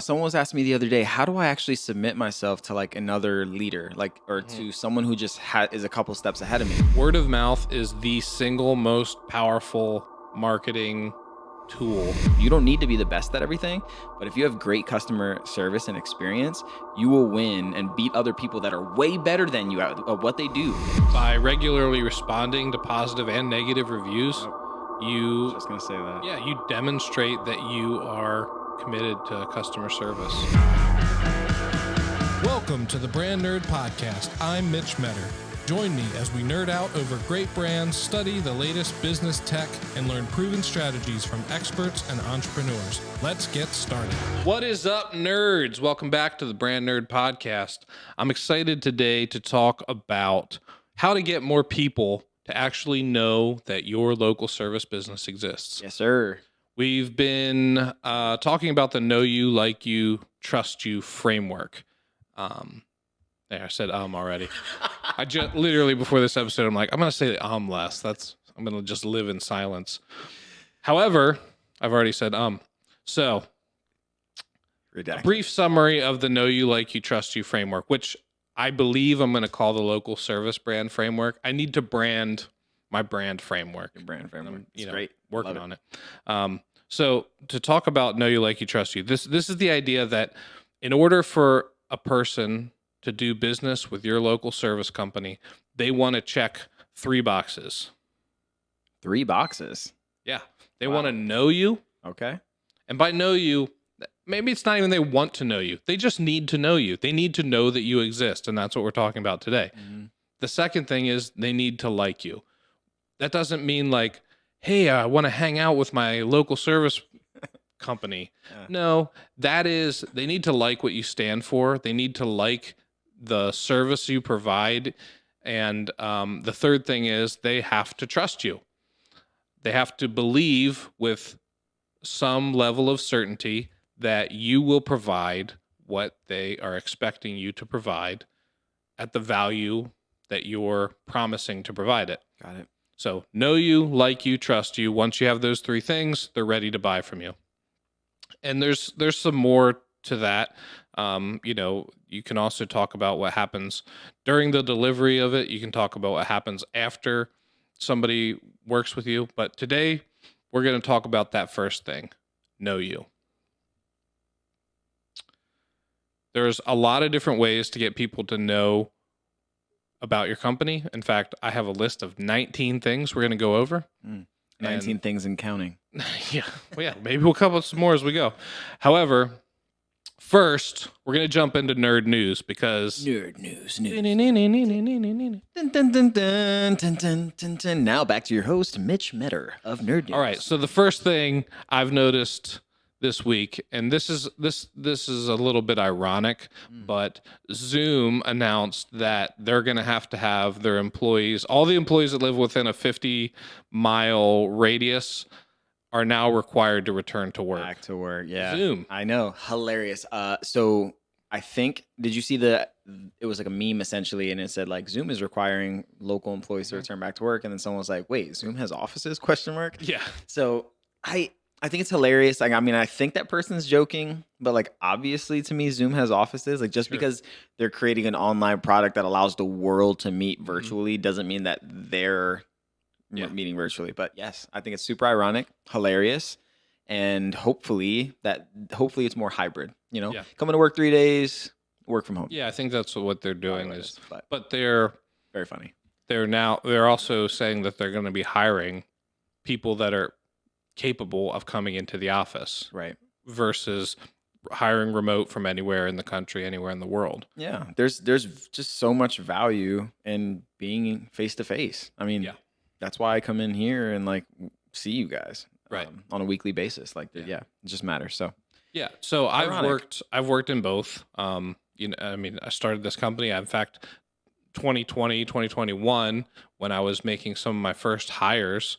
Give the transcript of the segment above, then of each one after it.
someone was asking me the other day, how do I actually submit myself to like another leader, like, or to someone who just is a couple steps ahead of me? Word of mouth is the single most powerful marketing tool. You don't need to be the best at everything, but if you have great customer service and experience, you will win and beat other people that are way better than you at what they do. By regularly responding to positive and negative reviews, I you was just gonna say that. yeah, you demonstrate that you are committed to customer service. Welcome to the Brand Nerd Podcast. I'm Mitch Metter. Join me as we nerd out over great brands, study the latest business tech, and learn proven strategies from experts and entrepreneurs. Let's get started. What is up, nerds? Welcome back to the Brand Nerd Podcast. I'm excited today to talk about how to get more people to actually know that your local service business exists. Yes, sir. We've been talking about the Know You, Like You, Trust You framework. There, I said already. I just literally before this episode, I'm like, I'm going to say less. I'm going to just live in silence. However, I've already said So, Redacted. a brief summary of the Know You, Like You, Trust You framework, which I believe I'm going to call the local service brand framework. I need to brand my brand framework. Your brand framework. It's You know, great. working on it. So to talk about Know You, Like You, Trust You, this is the idea that in order for a person to do business with your local service company, they want to check 3 boxes. 3 boxes. Yeah. They Wow. want to know you. Okay. And by know you, maybe it's not even they want to know you. They just need to know you. They need to know that you exist. And that's what we're talking about today. Mm-hmm. The second thing is they need to like you. That doesn't mean like, hey, I want to hang out with my local service company. Yeah. No, that is, they need to like what you stand for. They need to like the service you provide. And the third thing is they have to trust you. They have to believe with some level of certainty that you will provide what they are expecting you to provide at the value that you're promising to provide it. Got it. So know you, like you, trust you. Once you have those 3 things, they're ready to buy from you. And there's some more to that. You can also talk about what happens during the delivery of it. You can talk about what happens after somebody works with you. But today, we're going to talk about that first thing, know you. There's a lot of different ways to get people to know about your company. In fact, I have a list of 19 things we're going to go over. 19 things and counting. Yeah. Well, yeah. Maybe we'll come up with some more as we go. However, first, we're going to jump into nerd news because... Nerd news. Dun, dun, dun, dun, dun, dun, dun, dun. Now back to your host, Mitch Metter of Nerd News. All right. So the first thing I've noticed this week, and this is a little bit ironic, but Zoom announced that they're going to have their employees, all the employees that live within a 50-mile radius, are now required to return to work. Back to work, yeah. Zoom. I know, hilarious. So I think, did you see it was like a meme essentially, and it said like Zoom is requiring local employees to return back to work, and then someone was like, "Wait, Zoom has offices?" ? Yeah. So I think it's hilarious. Like, I mean, I think that person's joking, but like obviously to me, Zoom has offices. Like just because they're creating an online product that allows the world to meet virtually doesn't mean that they're meeting virtually. But yes, I think it's super ironic, hilarious, and hopefully it's more hybrid. Coming to work 3 days, work from home. Yeah, I think that's what they're doing but they're very funny. They're also saying that they're going to be hiring people that are capable of coming into the office, right? Versus hiring remote from anywhere in the country, anywhere in the world. Yeah, there's just so much value in being face to face. I mean, that's why I come in here and like see you guys on a weekly basis. Like, it just matters. So so I've worked in both. I started this company. In fact, 2020, 2021, when I was making some of my first hires,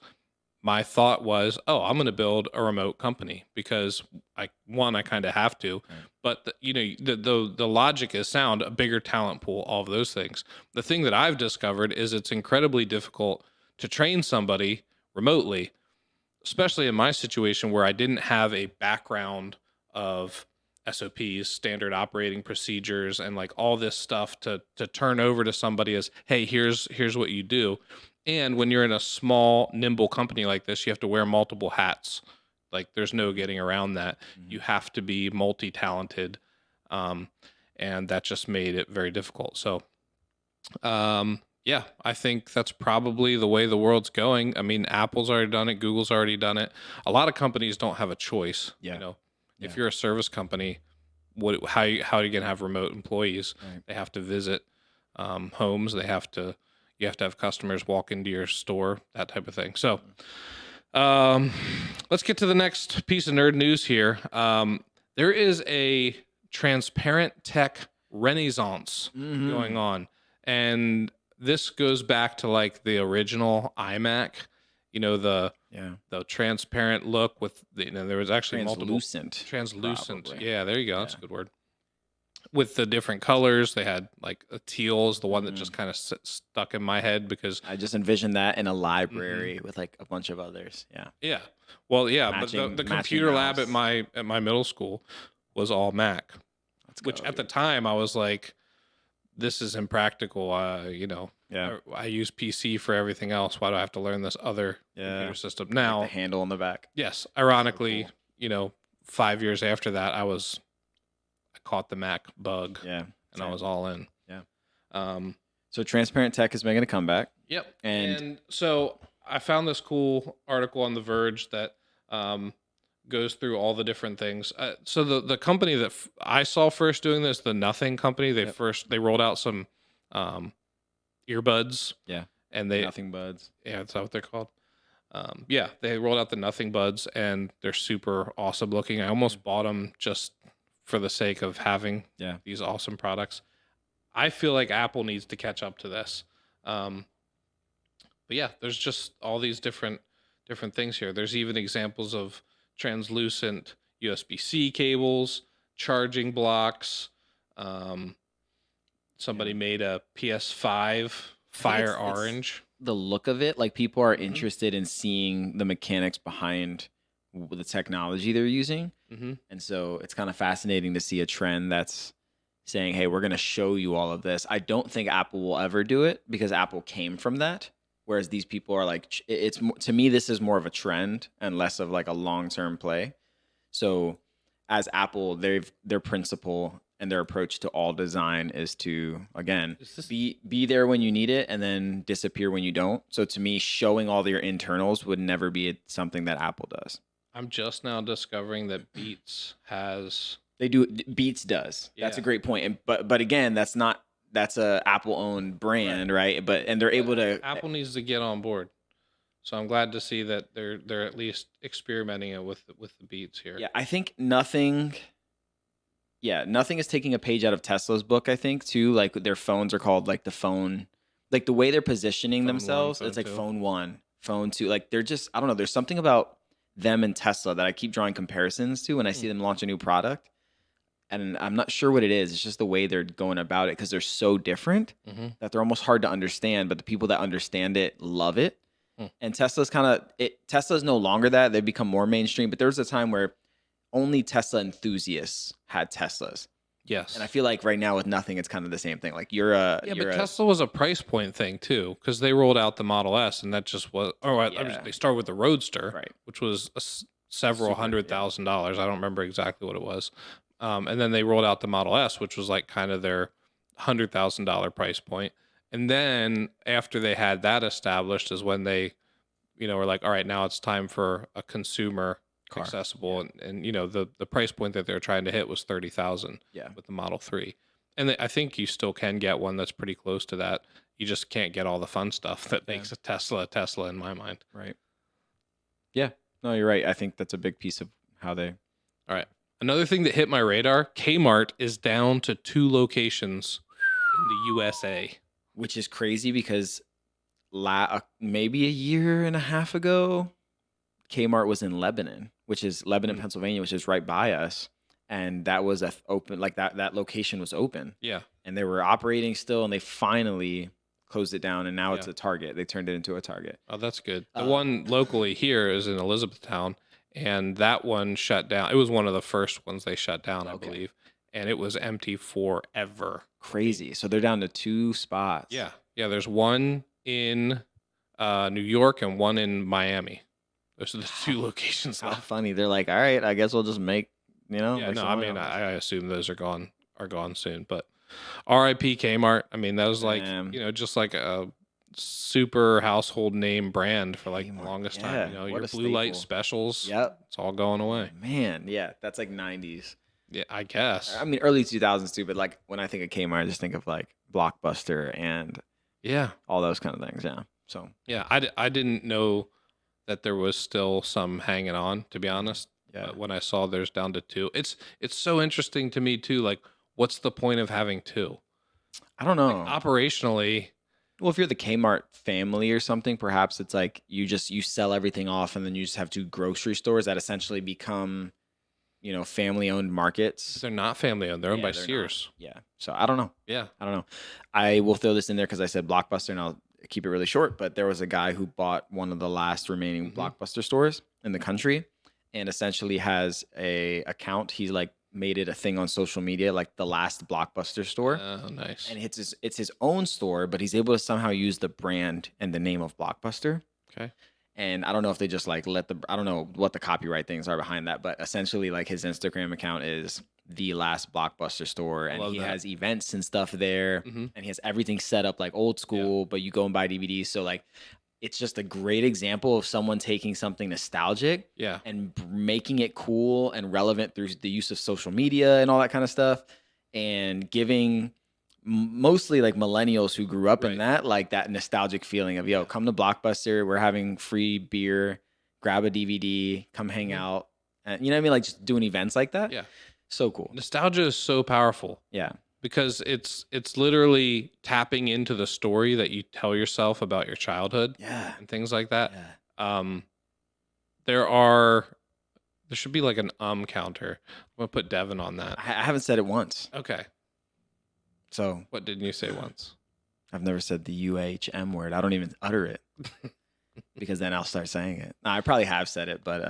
my thought was, I'm going to build a remote company because I kind of have to, but the logic is sound, a bigger talent pool, all of those things. The thing that I've discovered is it's incredibly difficult to train somebody remotely, especially in my situation where I didn't have a background of SOPs, standard operating procedures, and like all this stuff to turn over to somebody as, hey, here's what you do. And when you're in a small, nimble company like this, you have to wear multiple hats. Like there's no getting around that. You have to be multi-talented. And that just made it very difficult. So, yeah, I think that's probably the way the world's going. I mean, Apple's already done it. Google's already done it. A lot of companies don't have a choice. Yeah. You know, if you're a service company, how are you going to have remote employees? Right. They have to visit homes. You have to have customers walk into your store, that type of thing. So, let's get to the next piece of nerd news here. There is a transparent tech renaissance going on, and this goes back to like the original iMac. You know, the transparent look with there was actually translucent. Probably. Yeah, there you go. That's a good word. With the different colors, they had like a teal is the one that just kind of stuck in my head because I just envisioned that in a library with like a bunch of others. Yeah. Yeah. Well, yeah, but the computer lab at my middle school was all Mac, which at the time I was like, this is impractical. You know, I use PC for everything else. Why do I have to learn this other computer system now? Like the handle on the back. Yes. Ironically, so cool. You know, 5 years after that, I caught the Mac bug. Yeah. And I was all in. Yeah. So transparent tech is making a comeback. Yep. And so I found this cool article on The Verge that goes through all the different things. So the company that I saw first doing this, the Nothing company, they rolled out some earbuds. Yeah. And Nothing buds. Yeah, that's what they're called. Yeah, they rolled out the Nothing buds, and they're super awesome looking. I almost bought them just for the sake of having these awesome products. I feel like Apple needs to catch up to this. But yeah, there's just all these different things here. There's even examples of translucent USB-C cables, charging blocks. Somebody made a PS5 Fire Orange. The look of it, like people are interested in seeing the mechanics behind the technology they're using. And so it's kind of fascinating to see a trend that's saying, hey, we're going to show you all of this. I don't think Apple will ever do it because Apple came from that. Whereas these people are like, it's to me, this is more of a trend and less of like a long-term play. So as Apple, their principle and their approach to all design is to, again, be there when you need it and then disappear when you don't. So to me, showing all your internals would never be something that Apple does. I'm just now discovering that Beats does. Yeah. That's a great point. But again, that's a Apple-owned brand, right? And they're able to. Apple needs to get on board. So I'm glad to see that they're at least experimenting it with the Beats here. Yeah, I think nothing is taking a page out of Tesla's book, I think, too. Like their phones are called like the phone, like the way they're positioning phone themselves. It's like phone 1, phone 2. Like they're just, I don't know. There's something about them and Tesla that I keep drawing comparisons to when I see them launch a new product. And I'm not sure what it is. It's just the way they're going about it because they're so different that they're almost hard to understand. But the people that understand it love it. And Tesla's Tesla's no longer that. They've become more mainstream. But there was a time where only Tesla enthusiasts had Teslas. Yes. And I feel like right now with Nothing, it's kind of the same thing. Like but Tesla was a price point thing too, because they rolled out the Model S, and that just was. They started with the Roadster, right, which was several $100,000. I don't remember exactly what it was. And then they rolled out the Model S, which was like kind of their $100,000 price point. And then after they had that established is when they, were like, all right, now it's time for a consumer car. Accessible. Yeah. And the price point that they're trying to hit was $30,000 with the Model 3. And I think you still can get one that's pretty close to that. You just can't get all the fun stuff that makes a Tesla in my mind. Right. Yeah. No, you're right. I think that's a big piece of how they. All right. Another thing that hit my radar, K Mart is down to 2 locations in the USA. Which is crazy because maybe a year and a half ago, K Mart was in Lebanon, Pennsylvania, which is right by us. And that was open, like that location was open. Yeah. And they were operating still, and they finally closed it down, and now it's a Target. They turned it into a Target. Oh, that's good. The one locally here is in Elizabethtown. and that one shut down. It was one of the first ones they shut down, I Okay. believe, and it was empty forever. Crazy. So they're down to 2 spots. Yeah, there's one in New York and one in Miami. Those are the 2 locations How left. funny. They're like, all right, I guess we'll just make, Yeah, like no, some I money mean, off this. I assume those are gone soon, but R.I.P. Kmart. I mean, that was like, Damn. just like a super household name brand for like the Kmart, longest yeah, time. what Your a blue light staple. specials. Yep. It's all going away. Man, yeah, that's like 90s. Yeah, I guess. I mean, early 2000s too, but like when I think of Kmart, I just think of like Blockbuster and Yeah. all those kind of things. Yeah. So, Yeah, I didn't know that there was still some hanging on, to be honest. yeah. But when I saw there's down to 2, it's so interesting to me too. Like, what's the point of having 2? I don't know. Like, operationally, Well, if you're the Kmart family or something, perhaps it's like you sell everything off and then you just have 2 grocery stores that essentially become, family owned markets. they're not family owned. They're owned by they're not. Sears. Yeah. So I don't know. Yeah. I don't know. I will throw this in there because I said Blockbuster and I'll keep it really short. But there was a guy who bought one of the last remaining Blockbuster stores in the country and essentially has a account. He's like made it a thing on social media, like the last Blockbuster store. Oh, nice. And it's his own store, but he's able to somehow use the brand and the name of Blockbuster. Okay. And I don't know if they just like I don't know what the copyright things are behind that, but essentially like his Instagram account is the last Blockbuster store and he has events and stuff there and he has everything set up like old school, but you go and buy DVDs. So like, it's just a great example of someone taking something nostalgic and making it cool and relevant through the use of social media and all that kind of stuff and giving mostly like millennials who grew up in that, like that nostalgic feeling of, yo, come to Blockbuster. We're having free beer, grab a DVD, come hang out. And you know what I mean? Like just doing events like that. Yeah. So cool. Nostalgia is so powerful. Yeah. Because it's literally tapping into the story that you tell yourself about your childhood. Yeah. And things like that. Yeah. There should be like an counter. I'm gonna put Devin on that. I haven't said it once. Okay. So what didn't you say once? I've never said the UHM word. I don't even utter it because then I'll start saying it. No, I probably have said it, but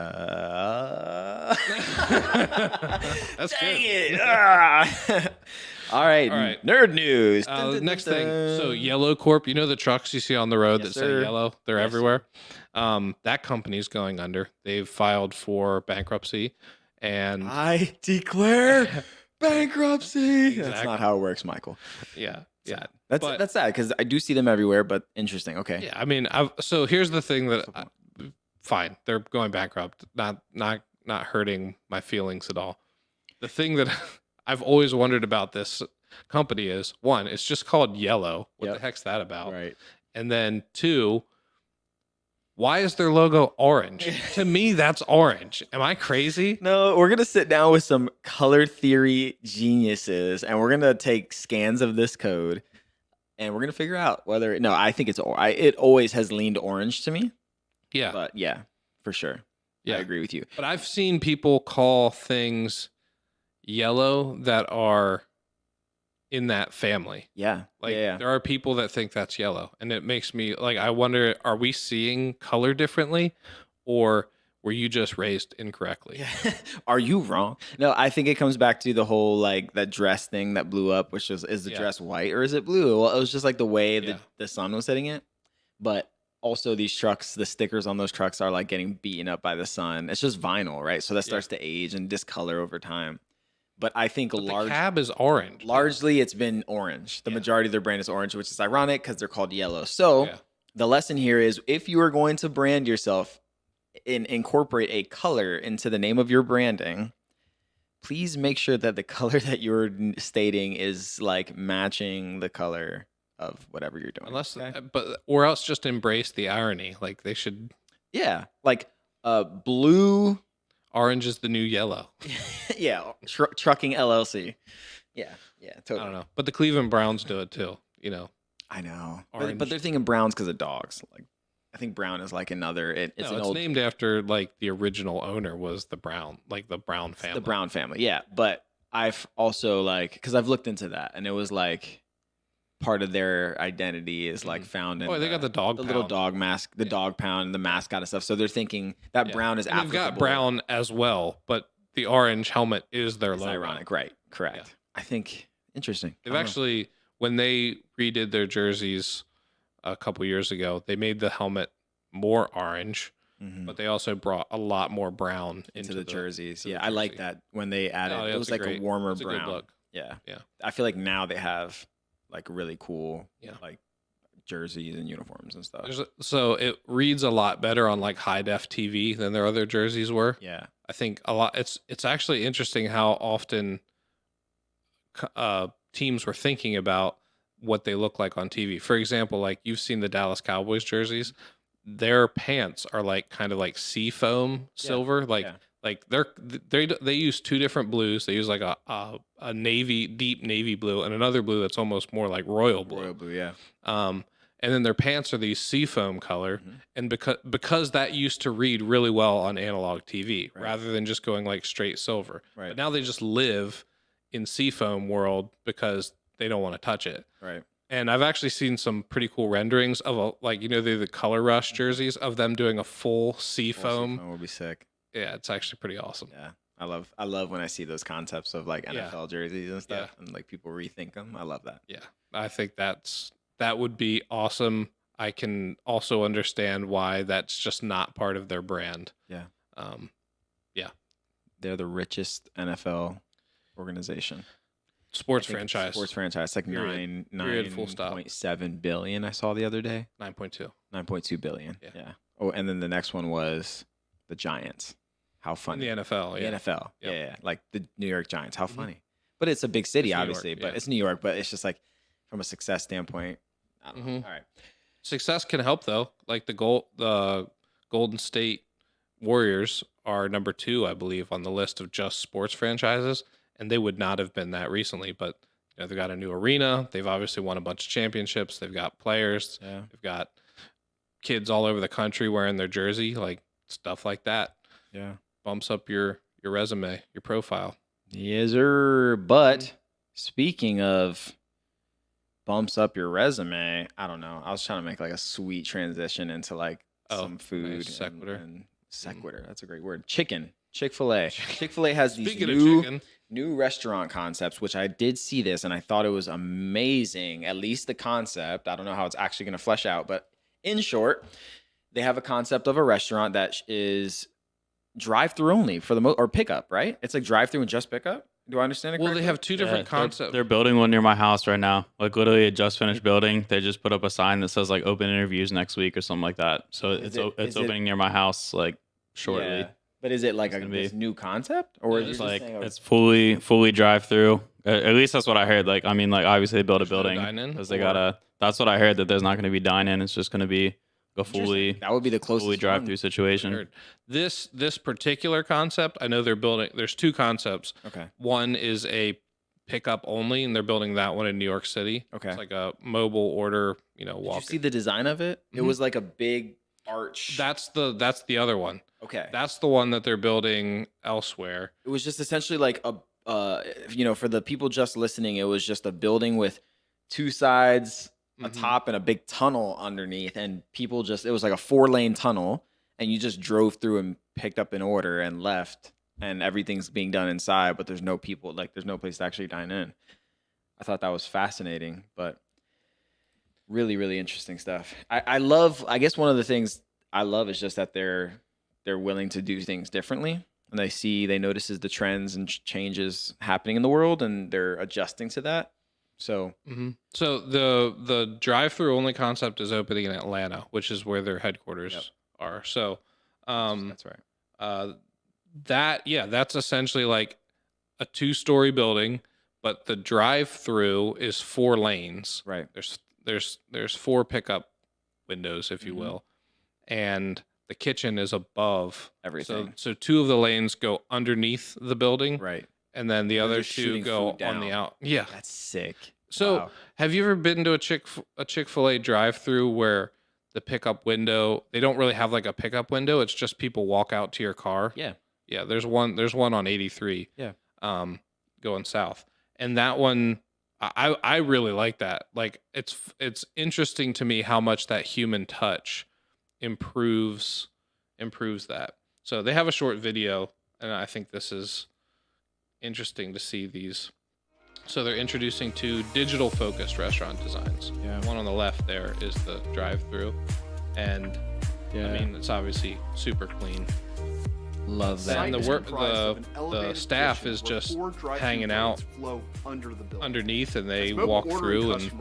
that's dang good. It. All right. Nerd news. Next thing. So Yellow Corp, you know the trucks you see on the road that say yellow? They're everywhere. That company's going under. They've filed for bankruptcy and I declare bankruptcy. Exactly. That's not how it works, Michael. Yeah. Yeah. That's sad because I do see them everywhere, but interesting. Okay. Yeah. I mean, so here's the thing that fine. They're going bankrupt. Not hurting my feelings at all. The thing that I've always wondered about this company is, one, it's just called Yellow. What the heck's that about? Right. And then 2, why is their logo orange? To me, that's orange. Am I crazy? No, we're going to sit down with some color theory geniuses and we're going to take scans of this code and we're going to figure out whether, no, I think it always has leaned orange to me. Yeah. But yeah, for sure. Yeah. I agree with you. But I've seen people call things yellow that are in that family. Yeah. Like there are people that think that's yellow and it makes me like, I wonder, are we seeing color differently or were you just raised incorrectly? Yeah. Are you wrong? No, I think it comes back to the whole like that dress thing that blew up, which is the dress white or is it blue? Well, it was just like the way the sun was hitting it. But also these trucks, the stickers on those trucks are like getting beaten up by the sun. It's just vinyl, right? So that starts to age and discolor over time. But I think the cab is orange. Largely, it's been orange. The majority of their brand is orange, which is ironic because they're called yellow. So the lesson here is if you are going to brand yourself and incorporate a color into the name of your branding, please make sure that the color that you're stating is like matching the color of whatever you're doing. Or else just embrace the irony. Like they should. Yeah, like blue. Orange is the new yellow. Yeah, trucking LLC. Yeah, totally. I don't know, but the Cleveland Browns do it too. You know. I know, but they're thinking Browns because of dogs. Like, I think Brown is like another. It's named after like the original owner was the Brown, like the Brown family. The Brown family, yeah. But I've also like because I've looked into that, and it was like part of their identity is like found in they got the dog little pound. dog mask, the dog pound, the mascot and stuff. So they're thinking that brown is applicable. They've got brown as well, but the orange helmet is their logo. Ironic, right? Correct. Yeah. I think interesting. They've actually, when they redid their jerseys a couple years ago, they made the helmet more orange, but they also brought a lot more brown into the jerseys. Yeah, I like that when they added. It was like a warmer brown. Good look. Yeah. I feel like now they have like really cool like jerseys and uniforms and stuff. So it reads a lot better on like high def TV than their other jerseys were. Yeah, I think a lot. It's actually interesting how often teams were thinking about what they look like on TV. For example, like you've seen the Dallas Cowboys jerseys. Their pants are like kind of like sea foam silver, like they use two different blues. They use like a deep navy blue, and another blue that's almost more like royal blue. Royal blue, yeah. And then their pants are these seafoam color, and because that used to read really well on analog TV, rather than just going like straight silver. Right. But now they just live in seafoam world because they don't want to touch it. Right. And I've actually seen some pretty cool renderings of they're the Color Rush jerseys of them doing a full seafoam. Seafoam would be sick. Yeah, it's actually pretty awesome. Yeah. I love when I see those concepts of like NFL jerseys and stuff and like people rethink them. I love that. Yeah. I think that would be awesome. I can also understand why that's just not part of their brand. Yeah. Yeah. They're the richest NFL organization. Sports franchise. It's like Period. Full stop. 9.7 billion I saw the other day. 9.2 billion. Yeah. Oh, and then the next one was the Giants. How funny. In the NFL. The NFL. Yep. Yeah. Like the New York Giants. How funny. But it's a big city, obviously. But it's New York. But it's just like from a success standpoint. I don't know. All right. Success can help though. Like the Golden State Warriors are number 2, I believe, on the list of just sports franchises. And they would not have been that recently, but they've got a new arena. They've obviously won a bunch of championships. They've got players. Yeah. They've got kids all over the country wearing their jersey, like stuff like that. Yeah. Bumps up your resume, your profile. Yes, sir. But speaking of bumps up your resume, I don't know. I was trying to make like a sweet transition into like some food. Nice sequitur. And sequitur. That's a great word. Chicken. Chick Fil A. Chick Fil A has these new restaurant concepts, which I did see this and I thought it was amazing. At least the concept. I don't know how it's actually going to flesh out, but in short, they have a concept of a restaurant that is drive-through only for the or pickup, right? It's like drive-through and just pickup. Do I understand it correctly? Well, they have two different concepts. They're building one near my house right now. Like literally a just finished building. They just put up a sign that says like open interviews next week or something like that. So it's opening near my house like shortly. Yeah. But is it like this new concept, or is it like it's fully drive through? At least that's what I heard. Like I mean, like obviously they built a building because they gotta. That's what I heard, that there's not going to be dine in. It's just going to be a fully that would be the closest fully drive through situation. This particular concept, I know they're building. There's two concepts. Okay. One is a pickup only, and they're building that one in New York City. Okay. It's like a mobile order. Did you see the design of it? It was like a big arch. That's the other one. Okay. That's the one that they're building elsewhere. It was just essentially like a for the people just listening, it was just a building with two sides, a top, and a big tunnel underneath, and people it was like a 4-lane tunnel, and you just drove through and picked up an order and left, and everything's being done inside, but there's no people, like there's no place to actually dine in. I thought that was fascinating, but really, really interesting stuff. I guess one of the things I love is just that they're willing to do things differently, and they notices the trends and changes happening in the world, and they're adjusting to that. So, so the drive-through only concept is opening in Atlanta, which is where their headquarters are. So, that's right. That's essentially like a 2-story building, but the drive-through is 4 lanes. Right. There's 4 pickup windows, if you will, and the kitchen is above everything. So 2 of the lanes go underneath the building, right, and then the other 2 go on the out. Yeah, that's sick. So have you ever been to a Chick Fil A drive-through where the pickup window, they don't really have like a pickup window? It's just people walk out to your car. Yeah. There's one on 83. Yeah. Going south, and that one I really like that. Like it's interesting to me how much that human touch improves that. So they have a short video, and I think this is interesting to see these. So they're introducing 2 digital focused restaurant designs. Yeah. One on the left there is the drive-through, and I mean it's obviously super clean. Love that. And the staff is just hanging out underneath, and they walk through and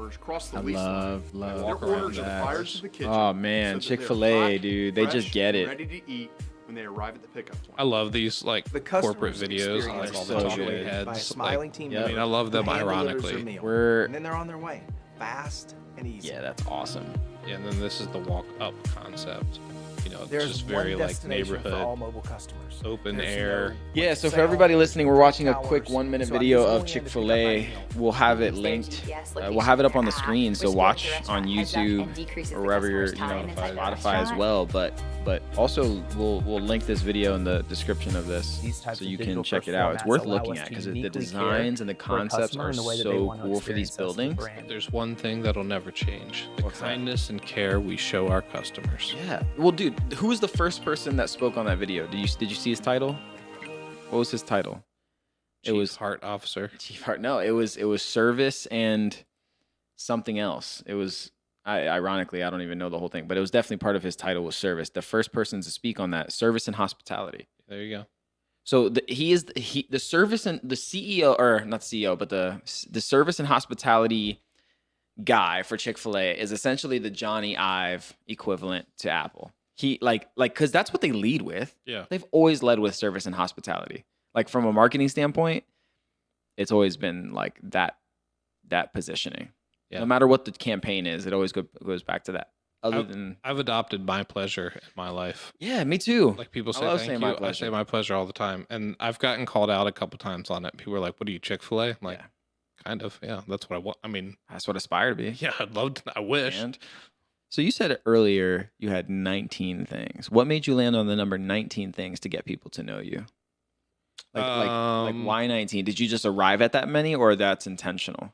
love walk around that. Oh man, Chick Fil A, dude, they just get it. Ready to eat when they arrive at the pickup point. I love these like corporate videos and like all the talking good. heads. By a Like, team yep. I mean, I love them ironically. and then they're on their way, fast and easy. Yeah, that's awesome. Yeah, and then this is the walk up concept. You know, it's There's just very one like destination for all neighborhood, mobile customers. open There's air. no Yeah, so for sale, everybody listening, we're watching a hours. quick 1-minute So I'm video just of going in Chick to Fil pick up my A. meal. We'll have it linked. We'll have it up on the screen, so watch on YouTube or wherever you're, Spotify as well. But also we'll link this video in the description of this, so you can check it out. It's worth looking at because the designs and the concepts are so cool for these buildings. There's one thing that'll never change: the kindness and care we show our customers. Yeah. Well, dude, who was the first person that spoke on that video? Did you see his title? What was his title? It was Heart Officer. Chief Heart. No, it was service and something else. It was ironically, I don't even know the whole thing, but it was definitely part of his title was service. The first person to speak on that, service and hospitality. There you go. So the service and the CEO, or not CEO, but the service and hospitality guy for Chick Fil A is essentially the Johnny Ive equivalent to Apple. He like because that's what they lead with. Yeah, they've always led with service and hospitality. Like from a marketing standpoint, it's always been like that positioning. Yeah. No matter what the campaign is, it always goes back to that. I've adopted my pleasure in my life. Yeah, me too. Like people say thank you. I say my pleasure all the time, and I've gotten called out a couple times on it. People are like, "What are you, Chick Fil A?" I'm like, kind of. Yeah, that's what I want. I mean, that's what I aspire to be. Yeah, I'd love to. I wish. And so you said earlier you had 19 things. What made you land on the number 19 things to get people to know you? Like why 19? Did you just arrive at that many, or that's intentional?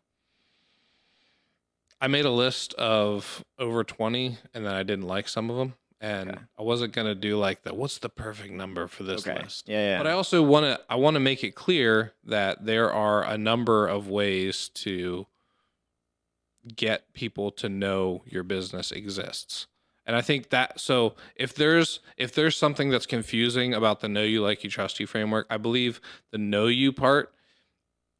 I made a list of over 20, and then I didn't like some of them, and I wasn't gonna do like what's the perfect number for this list. Yeah. But I also want to make it clear that there are a number of ways to get people to know your business exists. And I think that, so if there's something that's confusing about the know you, like you, trust you framework, I believe the know you part,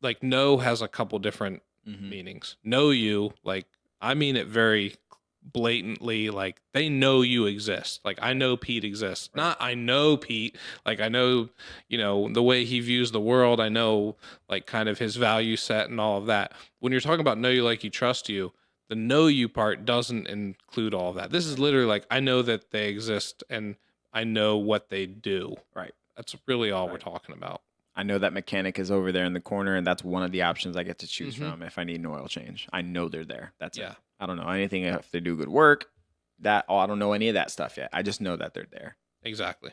like know has a couple different meanings. Know you, like I mean it very blatantly, like they know you exist. Like I know Pete exists. Right. Not I know Pete, like I know, the way he views the world. I know like kind of his value set and all of that. When you're talking about know you, like you, trust you, the know you part doesn't include all of that. This is literally like, I know that they exist and I know what they do. Right. That's really all we're talking about. I know that mechanic is over there in the corner, and that's one of the options I get to choose from if I need an oil change. I know they're there. That's it. I don't know anything if they do good work. I don't know any of that stuff yet. I just know that they're there. Exactly.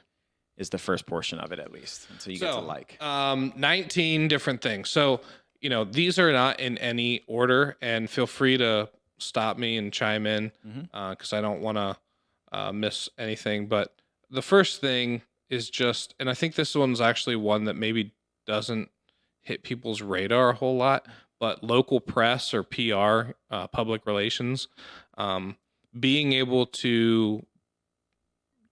Is the first portion of it, at least. Until you get to like. 19 different things. So, these are not in any order, and feel free to stop me and chime in because I don't want to miss anything. But the first thing is just, and I think this one's actually one that maybe doesn't hit people's radar a whole lot, but local press or PR, public relations, being able to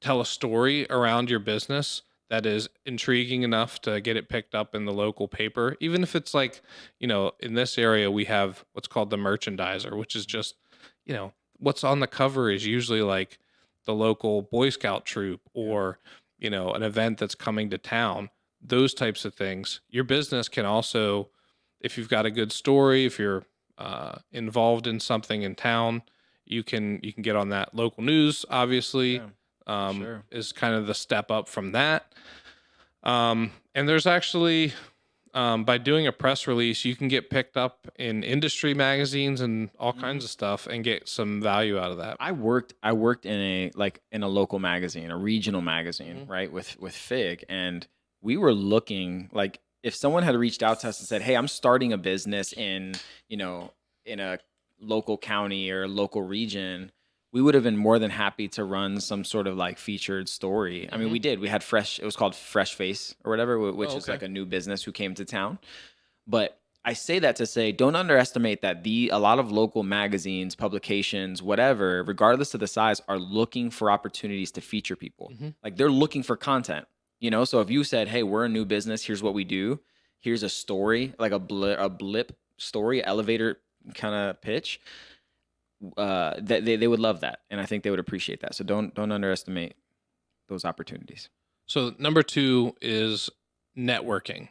tell a story around your business that is intriguing enough to get it picked up in the local paper, even if it's like, in this area, we have what's called the merchandiser, which is just, what's on the cover is usually like the local Boy Scout troop or, an event that's coming to town, those types of things. Your business can also, if you've got a good story, if you're involved in something in town, you can get on that local news, obviously. Is kind of the step up from that. And there's actually, by doing a press release, you can get picked up in industry magazines and all kinds of stuff and get some value out of that. I worked in a local magazine, a regional magazine, right, with Fig, and we were looking like if someone had reached out to us and said, "Hey, I'm starting a business in, in a local county or local region," we would have been more than happy to run some sort of like featured story. I mean, we did. We had it was called Fresh Face or whatever, which is like a new business who came to town. But I say that to say, don't underestimate that a lot of local magazines, publications, whatever, regardless of the size, are looking for opportunities to feature people. Like they're looking for content, So if you said, "Hey, we're a new business. Here's what we do. Here's a story, like a blip story, elevator kind of pitch," they would love that, and I think they would appreciate that. So don't underestimate those opportunities. So number 2 is networking,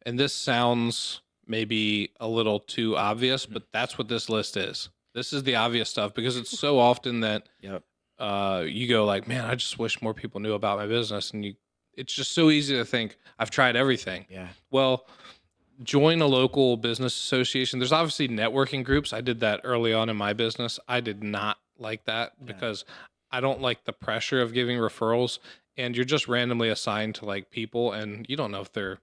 and this sounds maybe a little too obvious, but that's what this list is. This is the obvious stuff because it's so often that you go like, "Man, I just wish more people knew about my business," and it's just so easy to think I've tried everything. Yeah. Well, join a local business association. There's obviously networking groups. I did that early on in my business. I did not like that because I don't like the pressure of giving referrals, and you're just randomly assigned to like people and you don't know if they're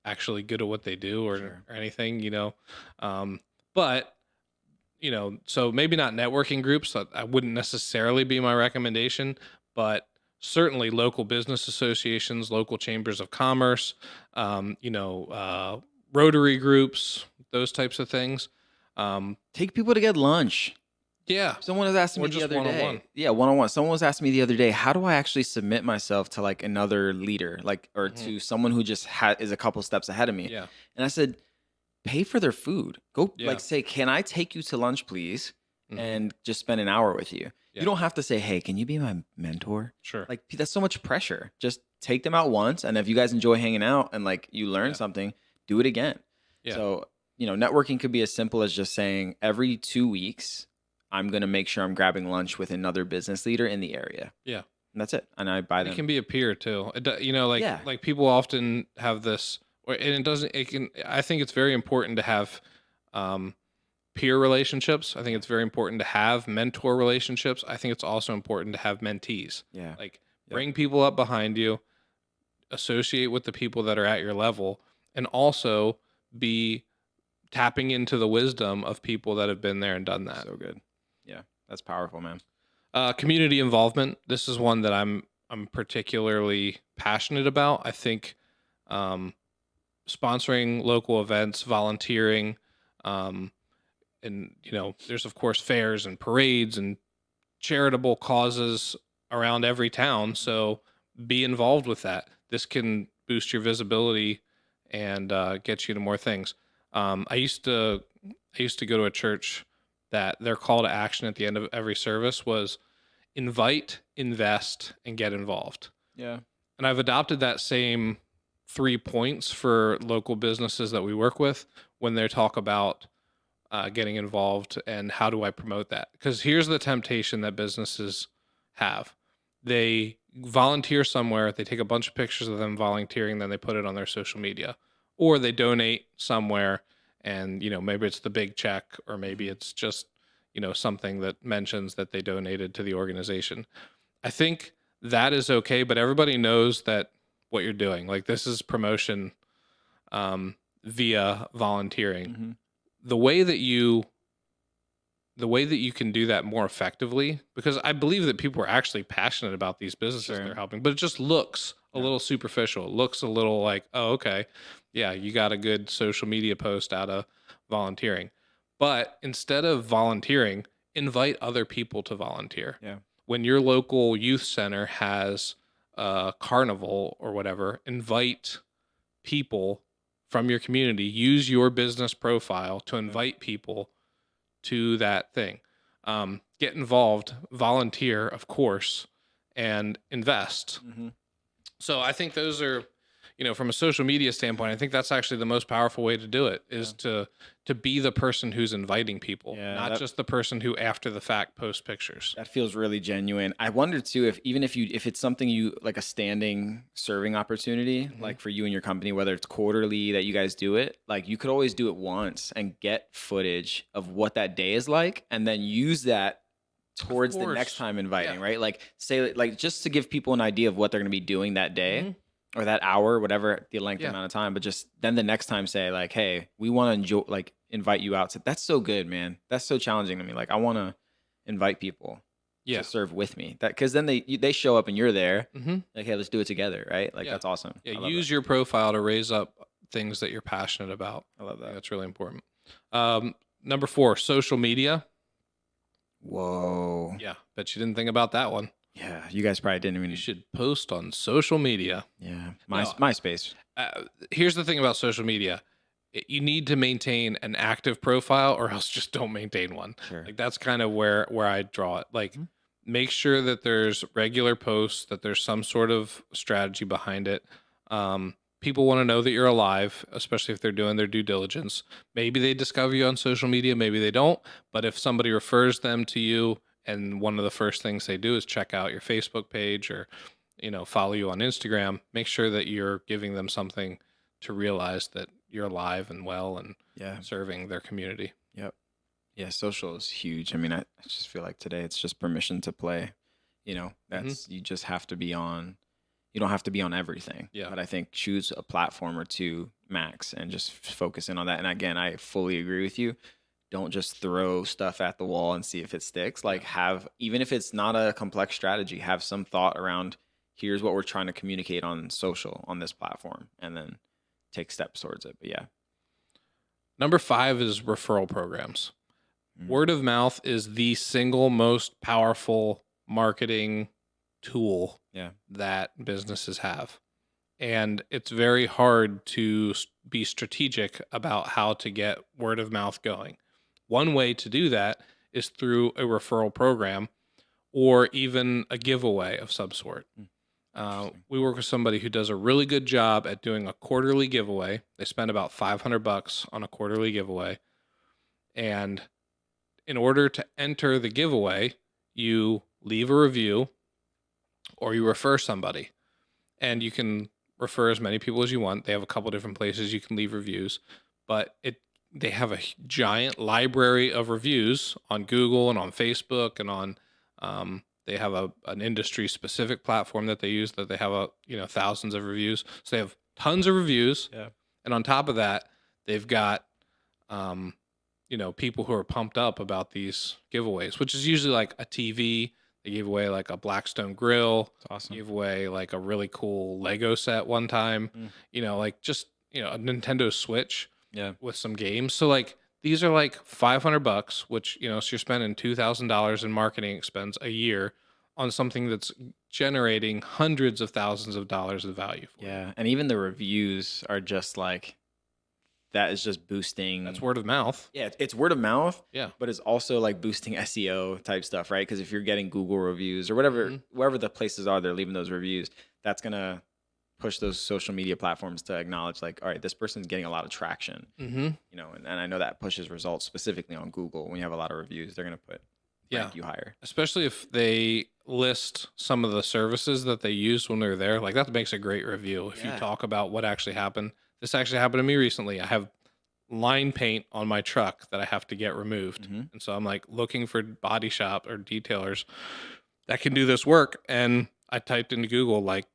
actually good at what they do or anything, but so maybe not networking groups. That wouldn't necessarily be my recommendation, but certainly local business associations, local chambers of commerce, Rotary groups, those types of things. Take people to get lunch. Yeah. Someone was asking me the other one-on-one. day. Yeah, one-on-one. Someone was asking me the other day, how do I actually submit myself to like another leader, or to someone who just is a couple steps ahead of me? Yeah. And I said, pay for their food. Go Yeah. say, "Can I take you to lunch, please?" And just spend an hour with you. Yeah. You don't have to say, "Hey, can you be my mentor?" Sure. Like that's so much pressure. Just take them out once, and if you guys enjoy hanging out and like you learn something, do it again. Yeah. So, networking could be as simple as just saying every 2 weeks, I'm going to make sure I'm grabbing lunch with another business leader in the area. Yeah. And that's it. And I buy them. It can be a peer too. Like people often have this, I think it's very important to have peer relationships. I think it's very important to have mentor relationships. I think it's also important to have mentees. Yeah. Like bring people up behind you, associate with the people that are at your level, and also be tapping into the wisdom of people that have been there and done that. So good. Yeah. That's powerful, man. Community involvement. This is one that I'm particularly passionate about. I think sponsoring local events, volunteering, and there's of course fairs and parades and charitable causes around every town. So be involved with that. This can boost your visibility and get you to more things. I used to go to a church that their call to action at the end of every service was invite, invest, and get involved. Yeah. And I've adopted that same 3 points for local businesses that we work with when they talk about getting involved and how do I promote that? Because here's the temptation that businesses have. They volunteer somewhere, they take a bunch of pictures of them volunteering, then they put it on their social media. Or they donate somewhere and, maybe it's the big check or maybe it's just, something that mentions that they donated to the organization. I think that is okay, but everybody knows that what you're doing, like this is promotion via volunteering. The way that you can do that more effectively, because I believe that people are actually passionate about these businesses they're helping, but it just looks a little superficial. It looks a little like, oh, okay, yeah, you got a good social media post out of volunteering. But instead of volunteering, invite other people to volunteer. Yeah. When your local youth center has a carnival or whatever, invite people from your community. Use your business profile to invite people to that thing. Get involved, volunteer, of course, and invest. So I think those are, from a social media standpoint, I think that's actually the most powerful way to do it is to be the person who's inviting people, not just the person who after the fact posts pictures. That feels really genuine. I wonder too, if it's something you like a standing serving opportunity, like for you and your company, whether it's quarterly that you guys do it, like you could always do it once and get footage of what that day is like, and then use that towards the next time inviting, right? Like say, like just to give people an idea of what they're going to be doing that day. or that hour, whatever the length Yeah. amount of time, but just then the next time say like, hey, we want to enjoy, like invite you out. That's so good, man. That's so challenging to me. Like I want to invite people Yeah. to serve with me. That because then they show up and you're there. Mm-hmm. Like, hey, let's do it together, right? Like Yeah. that's awesome. Yeah. I love Use that. your profile to raise up things that you're passionate about. I love that. That's really important. Number 4, social media. Whoa. Yeah. Bet you didn't think about that one. Yeah, you guys probably didn't even. You should post on social media. Yeah, No. MySpace. Here's the thing about social media. You need to maintain an active profile or else just don't maintain one. Sure. Like that's kind of where I draw it. Like make sure that there's regular posts, that there's some sort of strategy behind it. People want to know that you're alive, especially if they're doing their due diligence. Maybe they discover you on social media, maybe they don't. But if somebody refers them to you and one of the first things they do is check out your Facebook page or, follow you on Instagram, make sure that you're giving them something to realize that you're alive and well and serving their community. Yep. Yeah, social is huge. I mean, I just feel like today it's just permission to play. That's you just have to be on. You don't have to be on everything. Yeah. But I think choose a platform or two max and just focus in on that. And again, I fully agree with you. Don't just throw stuff at the wall and see if it sticks. Like even if it's not a complex strategy, have some thought around here's what we're trying to communicate on social on this platform and then take steps towards it. But yeah. Number 5 is referral programs. Word of mouth is the single most powerful marketing tool that businesses have. And it's very hard to be strategic about how to get word of mouth going. One way to do that is through a referral program or even a giveaway of some sort. We work with somebody who does a really good job at doing a quarterly giveaway. They spend about $500 on a quarterly giveaway. And in order to enter the giveaway, you leave a review or you refer somebody. And you can refer as many people as you want. They have a couple different places you can leave reviews, but they have a giant library of reviews on Google and on Facebook and on they have an industry specific platform that they use that they have thousands of reviews. So they have tons of reviews. Yeah. And on top of that, they've got people who are pumped up about these giveaways, which is usually like a TV. They gave away like a Blackstone grill. That's awesome. Gave away like a really cool Lego set one time. Like just a Nintendo Switch with some games. So like these are like $500, which so you're spending $2,000 in marketing expense a year on something that's generating hundreds of thousands of dollars of value for you. And even the reviews are just like that is just boosting. That's word of mouth. Yeah, it's word of mouth. Yeah, but it's also like boosting SEO type stuff, right? Because if you're getting Google reviews or whatever, wherever the places are, they're leaving those reviews. That's gonna push those social media platforms to acknowledge, like, all right, this person's getting a lot of traction. And I know that pushes results specifically on Google. When you have a lot of reviews, they're gonna put rank you higher, especially if they list some of the services that they use when they're there. Like that makes a great review if you talk about what actually happened. This actually happened to me recently. I have line paint on my truck that I have to get removed. And so I'm like looking for body shop or detailers that can do this work. And I typed into Google, like,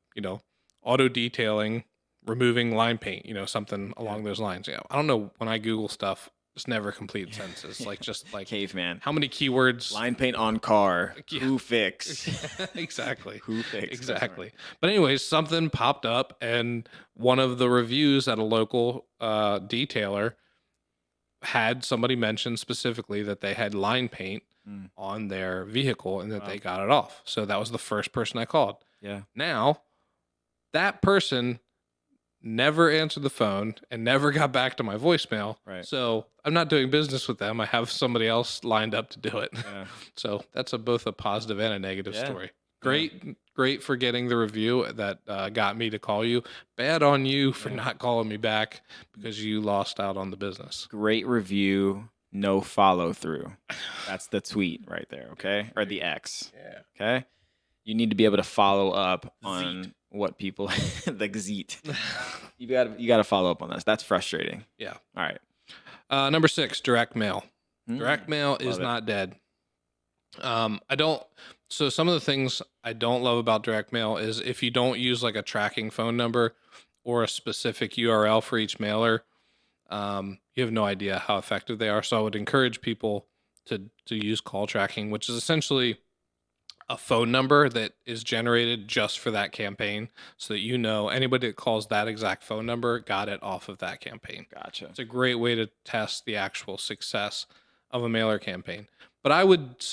auto detailing, removing line paint, something along those lines. I don't know, when I Google stuff, it's never complete sentences. Like just like caveman. How many keywords? Line paint on car. Who fix? Exactly. Who fix? Exactly. But anyways, something popped up, and one of the reviews at a local detailer had somebody mention specifically that they had line paint on their vehicle and that they got it off. So that was the first person I called. Yeah. Now, that person never answered the phone and never got back to my voicemail. Right. So I'm not doing business with them. I have somebody else lined up to do it. Yeah. So that's both a positive and a negative story. Great for getting the review that got me to call you. Bad on you for not calling me back because you lost out on the business. Great review, no follow through. That's the tweet right there, okay? Or the X. Yeah. Okay? You need to be able to follow up on what people the Zeet. You got to follow up on this. That's frustrating. Yeah. All right. Number 6, direct mail. Direct mail is not dead. So some of the things I don't love about direct mail is if you don't use like a tracking phone number or a specific URL for each mailer, you have no idea how effective they are. So I would encourage people to use call tracking, which is essentially a phone number that is generated just for that campaign, so that you know anybody that calls that exact phone number got it off of that campaign. Gotcha. It's a great way to test the actual success of a mailer campaign. But I would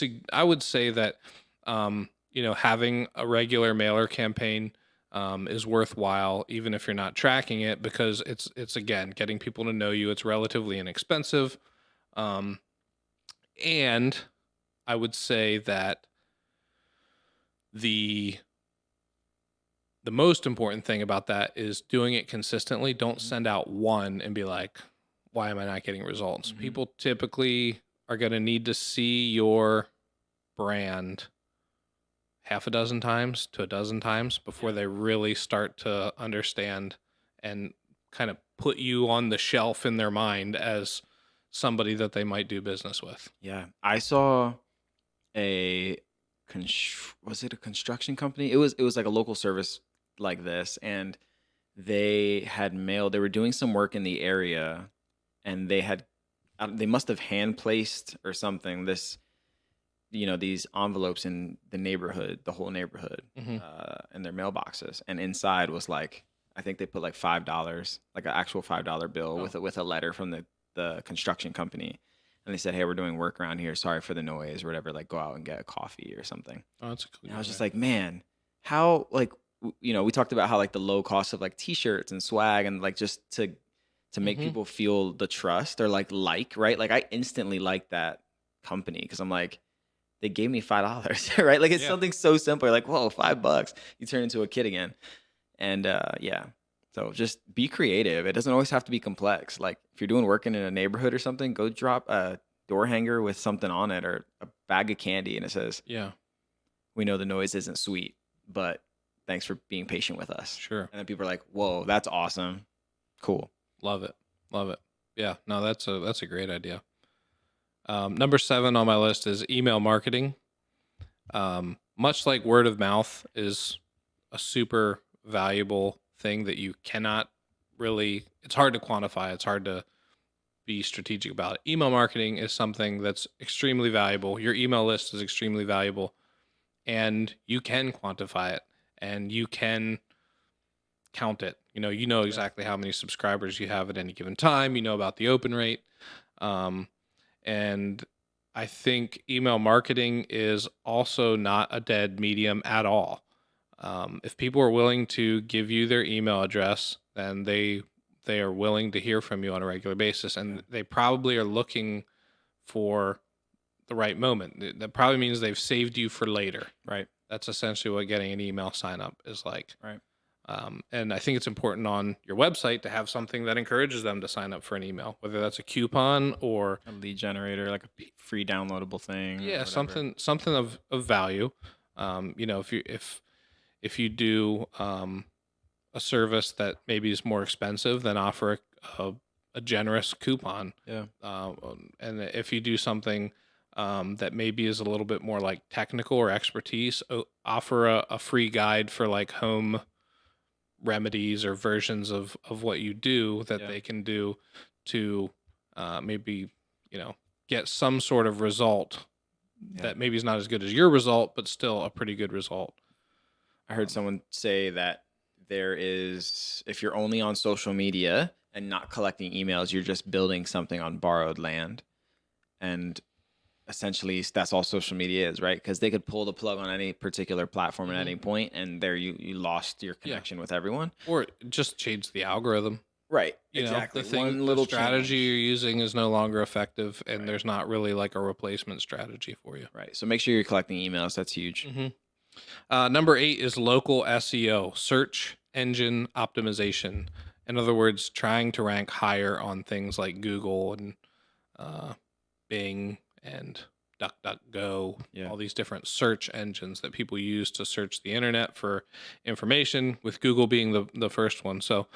say that having a regular mailer campaign is worthwhile, even if you're not tracking it, because it's again getting people to know you. It's relatively inexpensive, and I would say that the most important thing about that is doing it consistently. Don't send out one and be like, why am I not getting results? People typically are going to need to see your brand half a dozen times to a dozen times before they really start to understand and kind of put you on the shelf in their mind as somebody that they might do business with. Yeah. I saw was it a construction company? It was like a local service like this, and they were doing some work in the area, and they must have hand placed or something these envelopes in the whole neighborhood, in their mailboxes, and inside was like, I think they put like $5, like an actual $5 bill with a letter from the construction company. And they said, hey, we're doing work around here. Sorry for the noise or whatever. Like, go out and get a coffee or something. Oh, that's cool. And I was just like, man, how, like, we talked about how, like, the low cost of, like, T-shirts and swag and, like, just to make people feel the trust or, right? Like, I instantly liked that company because I'm like, they gave me $5, right? Like, it's something so simple. Like, whoa, $5. You turn into a kid again. And, so just be creative. It doesn't always have to be complex. Like if you're doing working in a neighborhood or something, go drop a door hanger with something on it or a bag of candy, and it says, we know the noise isn't sweet, but thanks for being patient with us. Sure. And then people are like, whoa, that's awesome. Cool. Love it. Yeah, no, that's a great idea. Number 7 on my list is email marketing. Much like word of mouth is a super valuable thing that you cannot really, it's hard to quantify. It's hard to be strategic about it. Email marketing is something that's extremely valuable. Your email list is extremely valuable, and you can quantify it and you can count it. You know exactly how many subscribers you have at any given time. You know about the open rate. And I think email marketing is also not a dead medium at all. If people are willing to give you their email address, then they are willing to hear from you on a regular basis, and they probably are looking for the right moment. That probably means they've saved you for later. Right. That's essentially what getting an email sign up is like. Right. And I think it's important on your website to have something that encourages them to sign up for an email, whether that's a coupon or a lead generator, like a free downloadable thing. Yeah, something of value. If you do a service that maybe is more expensive, then offer a generous coupon. Yeah. And if you do something that maybe is a little bit more like technical or expertise, offer a free guide for like home remedies or versions of what you do that they can do to maybe get some sort of result that maybe is not as good as your result, but still a pretty good result. I heard someone say that if you're only on social media and not collecting emails, you're just building something on borrowed land. And essentially that's all social media is, right? Because they could pull the plug on any particular platform at any point, and there you lost your connection with everyone. Or just change the algorithm. Right. Exactly. The strategy you're using is no longer effective, and there's not really like a replacement strategy for you. Right. So make sure you're collecting emails. That's huge. Number 8 is local SEO, search engine optimization. In other words, trying to rank higher on things like Google and Bing and DuckDuckGo, all these different search engines that people use to search the internet for information, with Google being the first one. So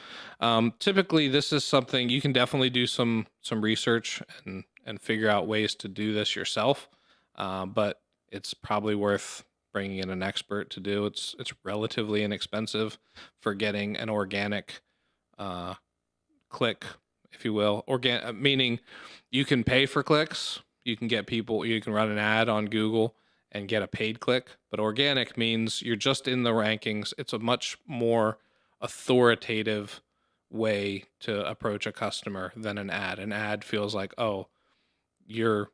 typically this is something you can definitely do some research and figure out ways to do this yourself, but it's probably worth bringing in an expert to do. It's relatively inexpensive for getting an organic click, if you will. Meaning you can pay for clicks, you can get people, you can run an ad on Google and get a paid click, but organic means you're just in the rankings. It's a much more authoritative way to approach a customer than an ad. An ad feels like, oh, you're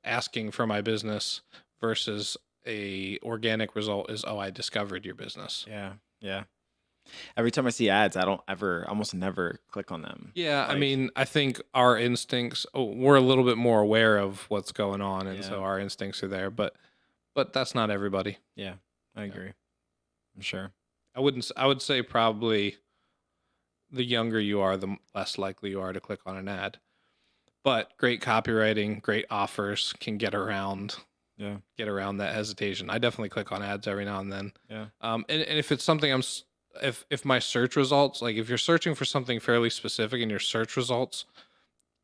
asking for my business, versus a organic result is, oh, I discovered your business. Yeah. Every time I see ads, I almost never click on them. Yeah, I mean, I think our instincts, we're a little bit more aware of what's going on, and so our instincts are there, but that's not everybody. Yeah, I agree. I'm sure. I would say probably the younger you are, the less likely you are to click on an ad. But great copywriting, great offers can get around that hesitation. I definitely click on ads every now and then. Yeah. And if it's something if my search results, like if you're searching for something fairly specific and your search results,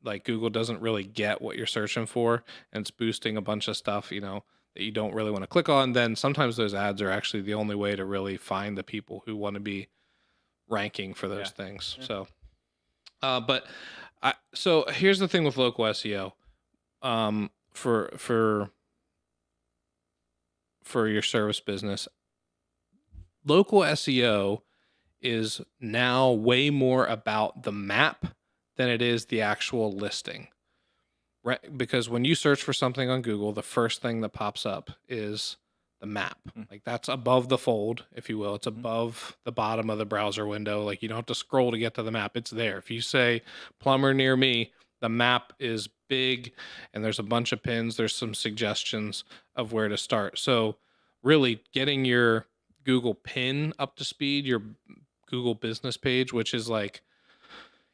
like Google doesn't really get what you're searching for, and it's boosting a bunch of stuff, that you don't really want to click on, then sometimes those ads are actually the only way to really find the people who want to be ranking for those things. Yeah. So, so here's the thing with local SEO, for your service business. Local SEO is now way more about the map than it is the actual listing, right? Because when you search for something on Google, the first thing that pops up is the map. Like that's above the fold, if you will. It's above the bottom of the browser window. Like you don't have to scroll to get to the map. It's there. If you say plumber near me, the map is big and there's a bunch of pins. There's some suggestions of where to start. So really getting your Google pin up to speed, your Google business page, which is like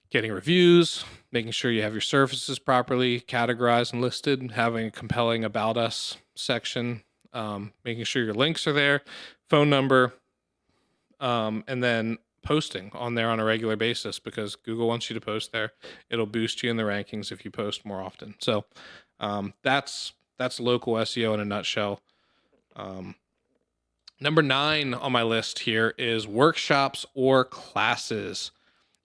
getting reviews, making sure you have your services properly categorized and listed, having a compelling about us section, making sure your links are there, phone number, and then posting on there on a regular basis, because Google wants you to post there. It'll boost you in the rankings if you post more often. So that's local SEO in a nutshell. Number 9 on my list here is workshops or classes.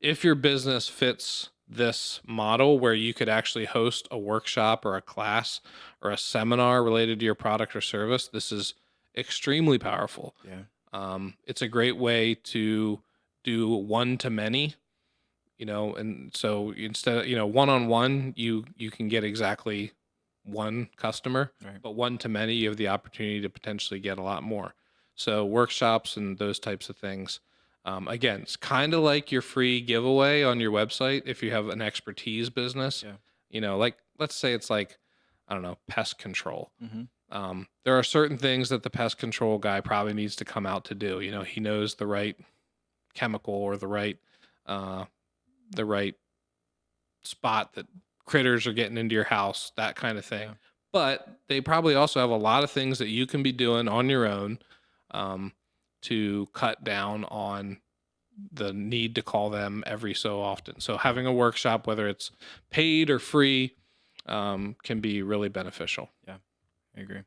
If your business fits this model where you could actually host a workshop or a class or a seminar related to your product or service, this is extremely powerful. Yeah. It's a great way to do one-to-many, and so instead of, one-on-one, you can get exactly one customer, right. But one-to-many, you have the opportunity to potentially get a lot more. So workshops and those types of things. Again, it's kind of like your free giveaway on your website if you have an expertise business. Yeah. Like let's say it's like, I don't know, pest control. Mm-hmm. There are certain things that the pest control guy probably needs to come out to do. He knows the right chemical or the right spot that critters are getting into your house, that kind of thing. Yeah. But they probably also have a lot of things that you can be doing on your own to cut down on the need to call them every so often. So having a workshop, whether it's paid or free, can be really beneficial. Yeah, I agree.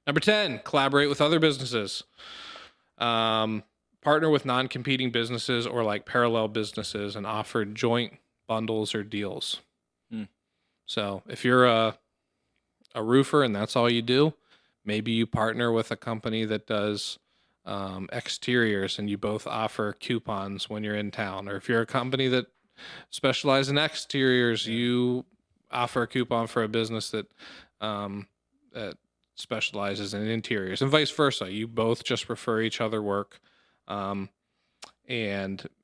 Number 10, collaborate with other businesses. Partner with non-competing businesses or like parallel businesses and offer joint bundles or deals. So if you're a roofer and that's all you do, maybe you partner with a company that does exteriors and you both offer coupons when you're in town. Or if you're a company that specializes in exteriors, you offer a coupon for a business that specializes in interiors, and vice versa. You both just refer each other work. And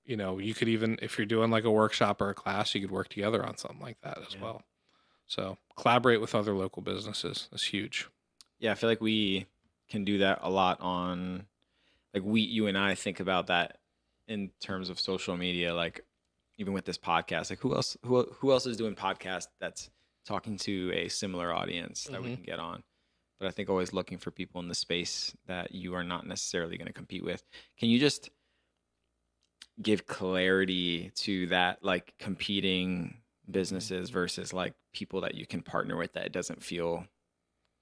you could even, if you're doing like a workshop or a class, you could work together on something like that as well. So collaborate with other local businesses. That's huge. Yeah, I feel like we can do that a lot on, like you and I think about that in terms of social media, like even with this podcast, like who else is doing podcast that's talking to a similar audience that we can get on. But I think always looking for people in the space that you are not necessarily going to compete with. Can you just give clarity to that, like competing businesses versus like people that you can partner with that it doesn't feel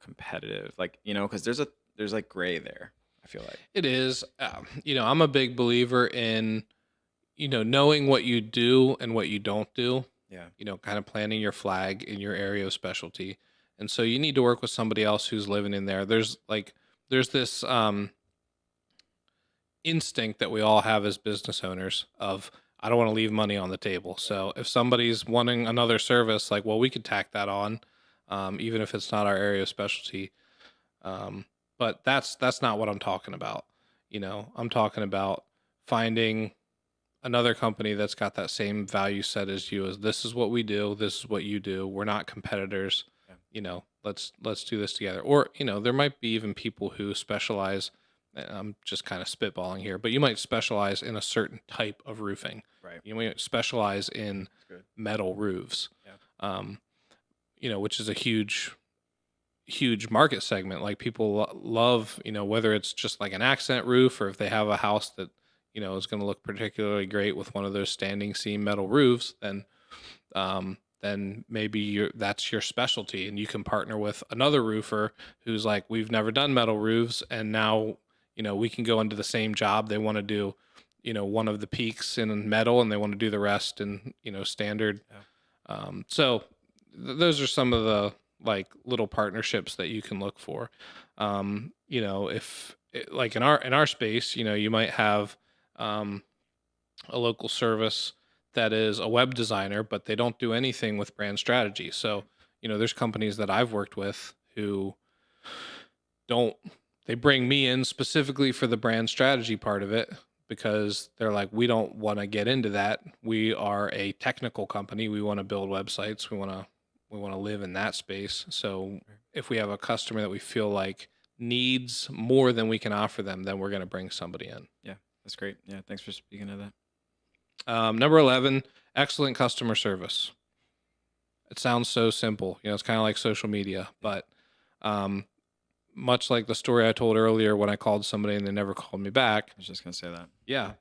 competitive, like because there's there's like gray there, I feel like. It is. I'm a big believer in, knowing what you do and what you don't do. Yeah. Kind of planting your flag in your area of specialty. And so you need to work with somebody else who's living in there. There's this instinct that we all have as business owners of, I don't want to leave money on the table. So if somebody's wanting another service, like, well, we could tack that on, even if it's not our area of specialty. But that's not what I'm talking about. I'm talking about finding another company that's got that same value set as you, as this is what we do, this is what you do. We're not competitors. Yeah. Let's do this together. Or, there might be even people who specialize, I'm just kind of spitballing here, but you might specialize in a certain type of roofing. Right. You might specialize in metal roofs. Yeah. Which is a huge market segment. Like people love, whether it's just like an accent roof, or if they have a house that, is going to look particularly great with one of those standing seam metal roofs, then maybe that's your specialty, and you can partner with another roofer who's like, we've never done metal roofs, and now, we can go into the same job. They want to do, one of the peaks in metal, and they want to do the rest in, standard. Yeah. So those are some of the like little partnerships that you can look for. If like in our space, you might have a local service that is a web designer, but they don't do anything with brand strategy. So, there's companies that I've worked with who they bring me in specifically for the brand strategy part of it, because they're like, we don't want to get into that. We are a technical company. We want to build websites. We want to live in that space. So if we have a customer that we feel like needs more than we can offer them, then we're going to bring somebody in. Yeah, that's great. Yeah, thanks for speaking of that. Number 11, excellent customer service. It sounds so simple. It's kind of like social media, but much like the story I told earlier when I called somebody and they never called me back. I was just going to say that. Yeah.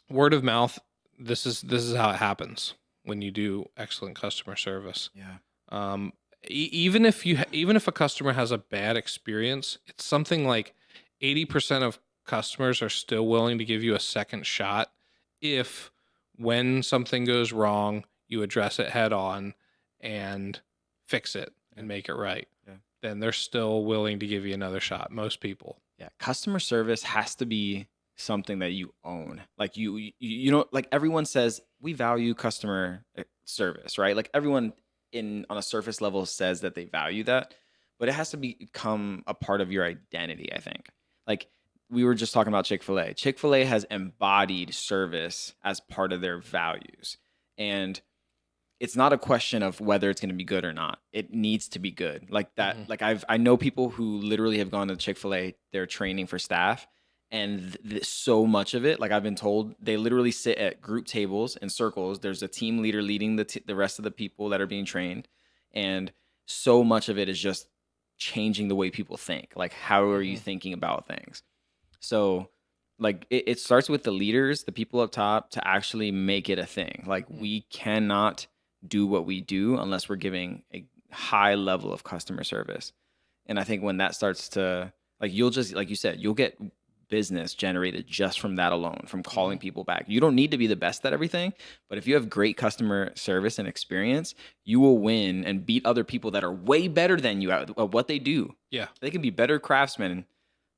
Word of mouth. This is how it happens when you do excellent customer service. Yeah. Even if a customer has a bad experience, it's something like 80% of customers are still willing to give you a second shot if, when something goes wrong, you address it head on and fix it and make it right. Yeah. Then they're still willing to give you another shot. Most people. Yeah. Customer service has to be something that you own. Like you know, like everyone says we value customer service, right? Like everyone on a surface level says that they value that, but it has to become a part of your identity, I think. Like we were just talking about Chic Fil A. Chic Fil A has embodied service as part of their values. And it's not a question of whether it's going to be good or not. It needs to be good. Like that. Mm-hmm. Like I know people who literally have gone to Chic Fil A, they're training for staff, and so much of it, like I've been told, they literally sit at group tables in circles. There's a team leader leading the rest of the people that are being trained, and so much of it is just changing the way people think. Like, how are you thinking about things? So, like, it starts with the leaders, the people up top, to actually make it a thing. Like, we cannot do what we do unless we're giving a high level of customer service. And I think when that starts to, like, you'll just, like you said, you'll get business generated just from that alone, from calling people back. You don't need to be the best at everything, but if you have great customer service and experience, you will win and beat other people that are way better than you at what they do. Yeah. They can be better craftsmen,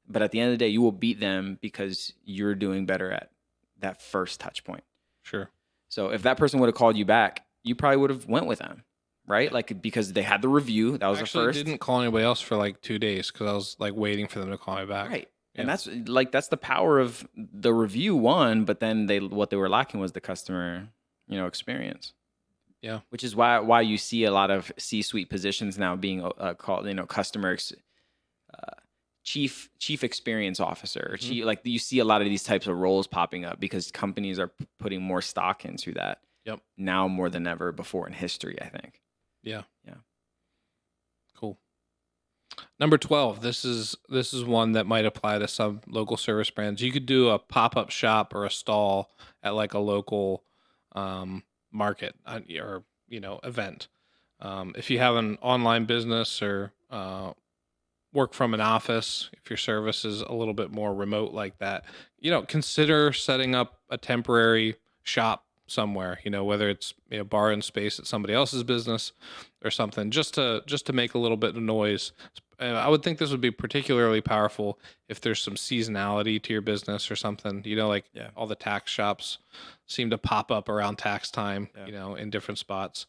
but at the end of the day, you will beat them because you're doing better at that first touch point. Sure. So if that person would have called you back, you probably would have went with them, right? Like, because they had the review. That was the first. I didn't call anybody else for like 2 days because I was like waiting for them to call me back. Right. And that's the power of the review, one, but then what they were lacking was the customer, experience. Yeah. Which is why you see a lot of C-suite positions now being called, customer chief experience officer. Chief, like you see a lot of these types of roles popping up because companies are putting more stock into that. Yep. Now more than ever before in history, I think. Yeah. Yeah. Cool. Number 12. This is one that might apply to some local service brands. You could do a pop-up shop or a stall at like a local market or event. If you have an online business or work from an office, if your service is a little bit more remote like that, consider setting up a temporary shop somewhere, whether it's borrowing space at somebody else's business or something, just to make a little bit of noise. I would think this would be particularly powerful if there's some seasonality to your business or something, like all the tax shops seem to pop up around tax time, in different spots.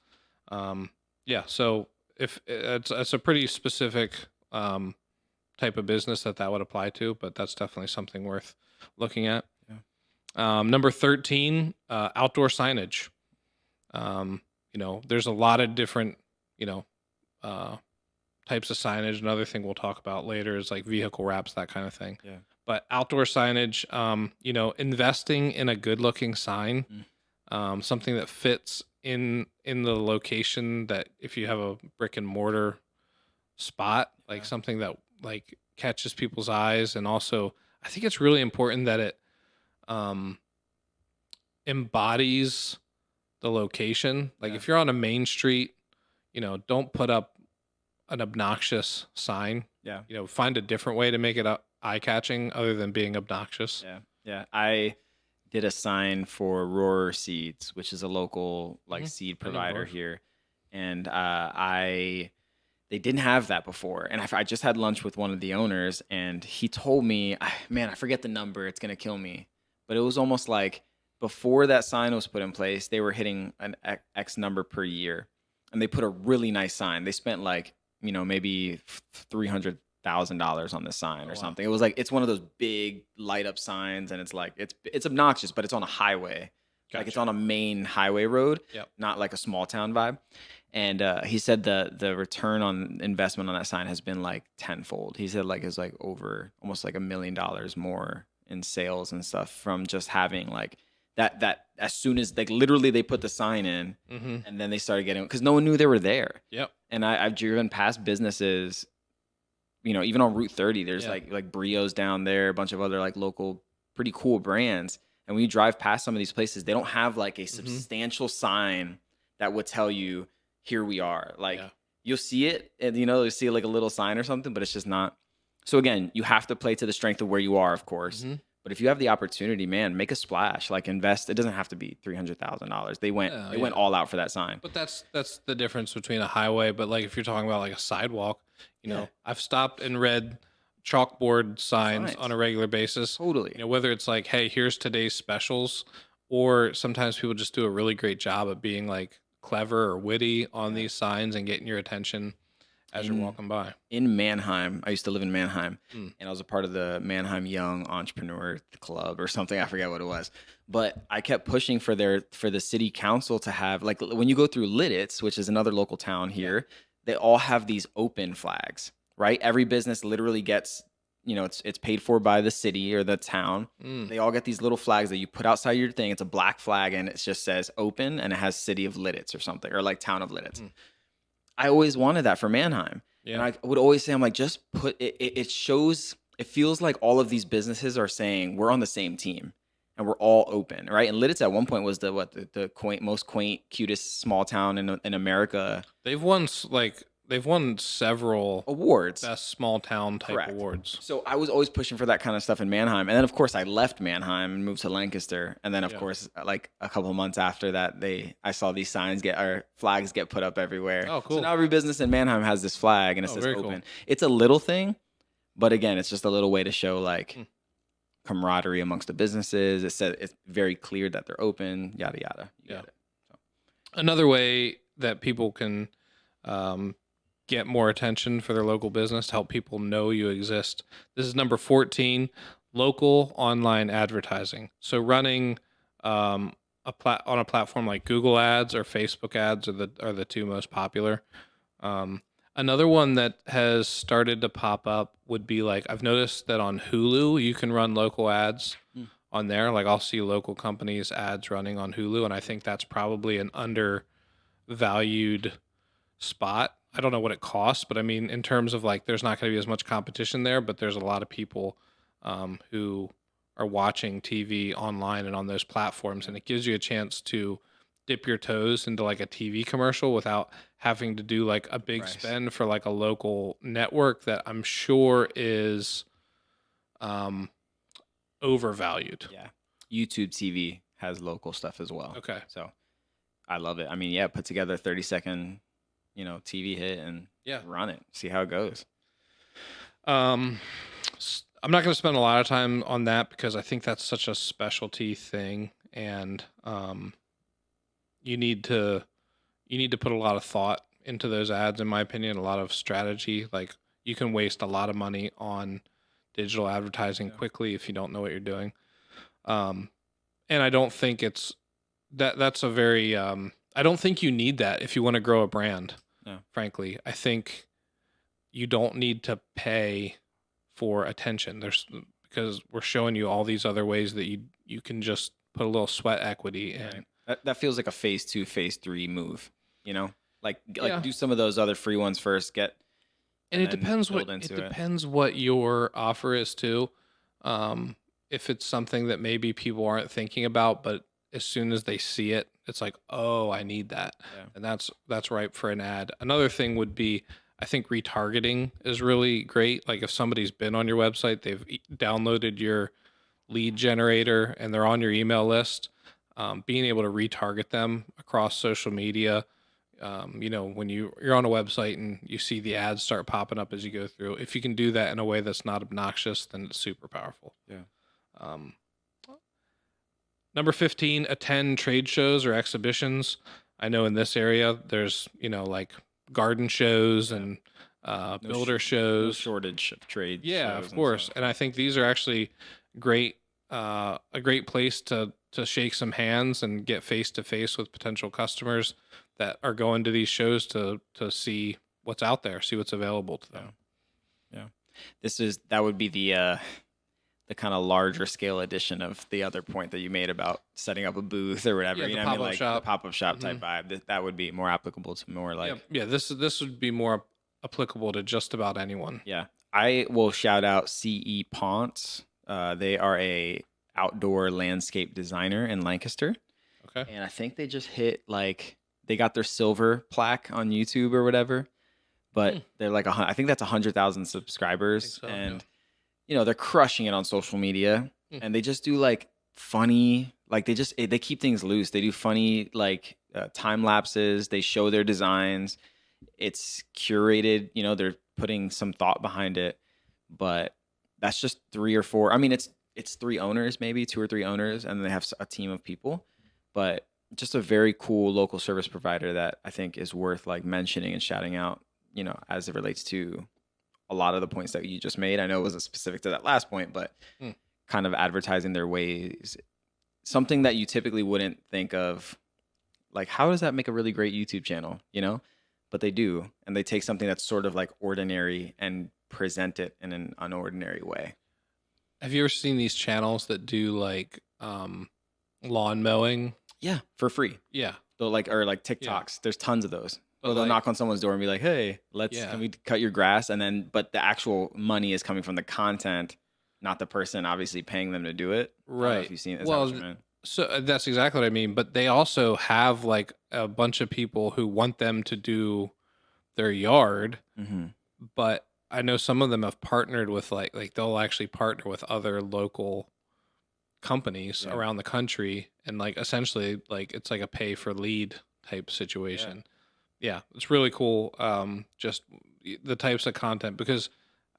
So if it's a pretty specific type of business that would apply to, but that's definitely something worth looking at. Number 13, outdoor signage. There's a lot of different, types of signage. Another thing we'll talk about later is like vehicle wraps, that kind of thing. Yeah. But outdoor signage, investing in a good looking sign, something that fits in the location, that if you have a brick and mortar spot, like something that like catches people's eyes. And also I think it's really important that it embodies the location. Like if you're on a main street, don't put up an obnoxious sign. Find a different way to make it eye catching other than being obnoxious. I did a sign for Roar Seeds, which is a local seed provider here, and they didn't have that before. And I just had lunch with one of the owners, and he told me, I forget the number, it's gonna kill me, but it was almost like before that sign was put in place, they were hitting an X number per year, and they put a really nice sign. They spent maybe $300,000 on this sign or something. It was like, it's one of those big light up signs, and it's like it's obnoxious, but it's on a highway. Gotcha. Like it's on a main highway road, not like a small town vibe. And he said the return on investment on that sign has been like tenfold. He said like it's like over almost like $1 million more in sales and stuff from just having like that as soon as like literally they put the sign in, and then they started getting, because no one knew they were there. And I've driven past businesses, even on Route 30, there's like Brio's down there, a bunch of other like local pretty cool brands. And when you drive past some of these places, they don't have like a substantial sign that would tell you, here we are. Like you'll see it, and you'll see like a little sign or something, but it's just not. So again, you have to play to the strength of where you are, of course. But if you have the opportunity, man, make a splash. Like invest. It doesn't have to be $300,000. They went all out for that sign. But that's the difference between a highway. But like if you're talking about like a sidewalk, I've stopped and read chalkboard signs on a regular basis. Totally. Whether it's like, hey, here's today's specials, or sometimes people just do a really great job of being like clever or witty on these signs and getting your attention as you're walking by. In Mannheim, I used to live in Mannheim, and I was a part of the Mannheim Young Entrepreneur Club or something. I forget what it was, but I kept pushing for the city council to have, like, when you go through Lidditz, which is another local town here, they all have these open flags, right? Every business literally gets, it's paid for by the city or the town. They all get these little flags that you put outside your thing. It's a black flag, and it just says open, and it has City of Lidditz or something, or like Town of Lidditz. I always wanted that for Mannheim. And I would always say, I'm like, just put it. It shows, it feels like all of these businesses are saying we're on the same team and we're all open, right? And Lidditz at one point was the most quaint, cutest small town in America. They've won several awards, best small town type awards. So I was always pushing for that kind of stuff in Mannheim. And then of course I left Mannheim and moved to Lancaster. And then of course, like a couple of months after that, I saw these flags get put up everywhere. Oh, cool. So now every business in Mannheim has this flag, and it says open. Cool. It's a little thing, but again, it's just a little way to show like camaraderie amongst the businesses. It's very clear that they're open, yada, yada. You get it. So. Another way that people can, get more attention for their local business, to help people know you exist. This is number 14, local online advertising. So running on a platform like Google Ads or Facebook Ads are the two most popular. Another one that has started to pop up would be like, I've noticed that on Hulu you can run local ads on there. Like I'll see local companies ads running on Hulu, and I think that's probably an undervalued spot. I don't know what it costs, but I mean, in terms of like, there's not going to be as much competition there, but there's a lot of people who are watching TV online and on those platforms, and it gives you a chance to dip your toes into like a TV commercial without having to do like a big spend for like a local network that I'm sure is overvalued. Yeah. YouTube TV has local stuff as well. Okay. So I love it. I mean, yeah, put together a 30-second, TV hit and run it. See how it goes. I'm not going to spend a lot of time on that because I think that's such a specialty thing, and you need to put a lot of thought into those ads, in my opinion, a lot of strategy. Like, you can waste a lot of money on digital advertising quickly if you don't know what you're doing. And I don't think that's a very I don't think you need that if you want to grow a brand. Frankly, I think you don't need to pay for attention. Because we're showing you all these other ways that you can just put a little sweat equity in. That feels like a phase 2, phase 3 move, like do some of those other free ones first, and it depends what your offer is too. If it's something that maybe people aren't thinking about, but as soon as they see it, it's like, oh, I need that. And that's ripe for an ad. Another thing would be, I think retargeting is really great. Like, if somebody's been on your website, they've downloaded your lead generator and they're on your email list, being able to retarget them across social media. When you're on a website and you see the ads start popping up as you go through, if you can do that in a way that's not obnoxious, then it's super powerful. Number 15, attend trade shows or exhibitions. I know in this area there's like garden shows and builder shows. No shortage of trade. Yeah, of course. And I think these are actually great, a great place to shake some hands and get face to face with potential customers that are going to these shows to see what's out there, see what's available to them. Yeah. That would be the kind of larger scale edition of the other point that you made about setting up a booth or whatever. The pop-up shop. The pop-up shop type vibe. That would be more applicable to more like. Yeah. This would be more applicable to just about anyone. Yeah. I will shout out CE Ponce. They are a outdoor landscape designer in Lancaster. Okay. And I think they just hit they got their silver plaque on YouTube or whatever, but they're I think that's 100,000 subscribers. So, and they're crushing it on social media, and they just do funny, they keep things loose. They do funny time lapses. They show their designs. It's curated. They're putting some thought behind it, but that's just 3 or 4. I mean, it's 3 owners, maybe 2 or 3 owners, and they have a team of people, but just a very cool local service provider that I think is worth mentioning and shouting out, as it relates to a lot of the points that you just made. I know it wasn't specific to that last point, but kind of advertising their ways, something that you typically wouldn't think of, how does that make a really great YouTube channel, but they do. And they take something that's sort of ordinary and present it in an unordinary way. Have you ever seen these channels that do lawn mowing? Yeah, for free. Yeah. They'll or TikToks. Yeah. There's tons of those. Or they'll knock on someone's door and be like, "Hey, can we cut your grass?" And then, but the actual money is coming from the content, not the person obviously paying them to do it. Right. If you've seen it. So that's exactly what I mean. But they also have a bunch of people who want them to do their yard. Mm-hmm. But I know some of them have partnered with they'll actually partner with other local companies around the country, and essentially it's a pay for lead type situation. Yeah, it's really cool. Just the types of content, because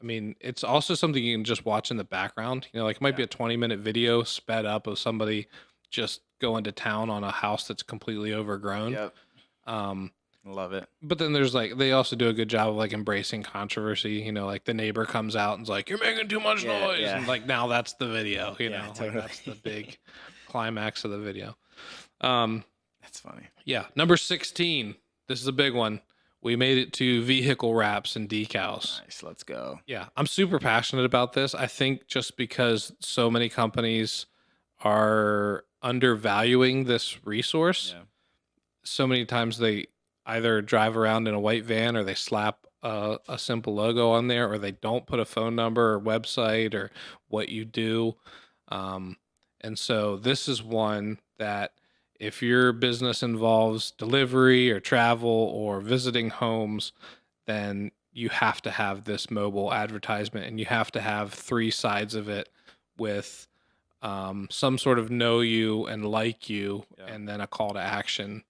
I mean, it's also something you can just watch in the background. It might be a 20-minute video sped up of somebody just going to town on a house that's completely overgrown. Yep. Love it. But then there's they also do a good job of embracing controversy. The neighbor comes out and's like, "You're making too much noise," and now that's the video. Totally. That's the big climax of the video. That's funny. Yeah, number 16. This is a big one. We made it to vehicle wraps and decals. Nice, let's go. Yeah, I'm super passionate about this. I think just because so many companies are undervaluing this resource, so many times they either drive around in a white van or they slap a simple logo on there, or they don't put a phone number or website or what you do. And so this is one that if your business involves delivery or travel or visiting homes, then you have to have this mobile advertisement, and you have to have three sides of it with some sort of know you and like you, and then a call to action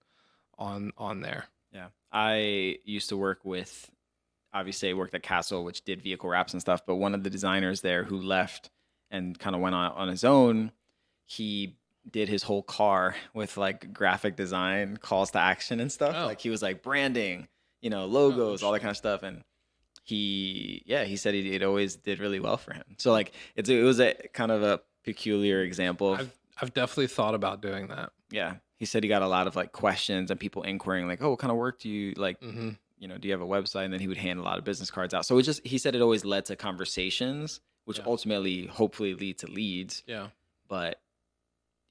on there. Yeah. I used to work with, obviously I worked at Castle, which did vehicle wraps and stuff, but one of the designers there who left and kind of went on his own, he did his whole car with like graphic design, calls to action and stuff. Like he was like branding, logos, all that kind of stuff. And he said it always did really well for him. So like it was a kind of a peculiar example. I've definitely thought about doing that. Yeah. He said he got a lot of like questions and people inquiring like, oh, what kind of work do you like, do you have a website? And then he would hand a lot of business cards out. So he said it always led to conversations, which ultimately hopefully lead to leads. Yeah. But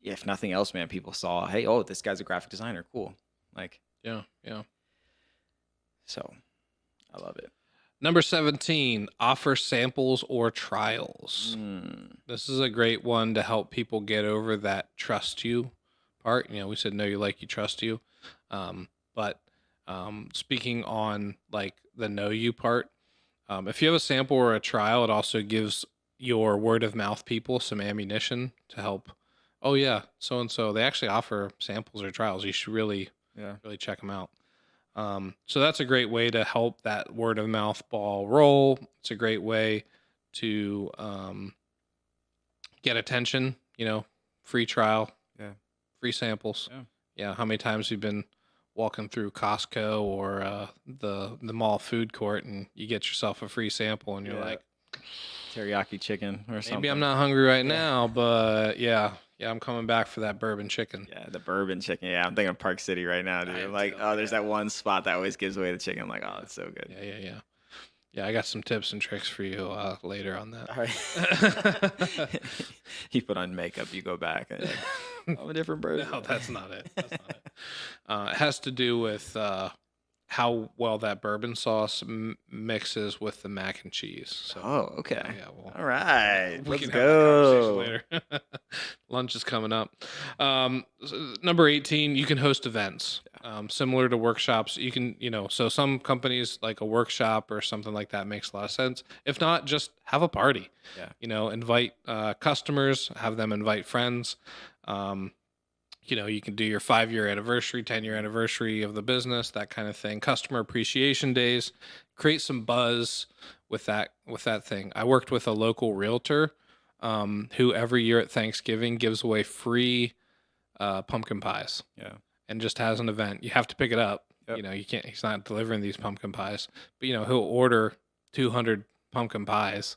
if nothing else, man, people saw, hey, this guy's a graphic designer. Cool. Like, yeah. So I love it. Number 17, offer samples or trials. This is a great one to help people get over that trust you part. We said know you, like you, trust you. But speaking on like the know you part, if you have a sample or a trial, it also gives your word of mouth people some ammunition to help. Oh yeah, so and so they actually offer samples or trials. You should really check them out. So that's a great way to help that word of mouth ball roll. It's a great way to get attention. Free trial, free samples. Yeah. How many times you've been walking through Costco or the mall food court and you get yourself a free sample and you're like, teriyaki chicken or something. Maybe I'm not hungry right now, but I'm coming back for that bourbon chicken. Yeah, the bourbon chicken. Yeah, I'm thinking of Park City right now, dude. I'm like, there's that one spot that always gives away the chicken. I'm like, oh, it's so good. Yeah. Yeah, I got some tips and tricks for you later on that. All right. You put on makeup, you go back. And I'm a different person. No, that's not it. It has to do with how well that bourbon sauce mixes with the mac and cheese. So, okay. Yeah. Well, all right. We Let's can go. have the conversation later. Lunch is coming up. Number 18, you can host events. Similar to workshops. You can, so some companies like a workshop or something like that makes a lot of sense. If not, just have a party. Yeah. Invite customers, have them invite friends. You can do your 5-year anniversary, 10-year anniversary of the business, that kind of thing. Customer appreciation days, create some buzz with that thing. I worked with a local realtor who every year at Thanksgiving gives away free pumpkin pies. Yeah. And just has an event. You have to pick it up. Yep. He's not delivering these pumpkin pies, but he'll order 200 pumpkin pies.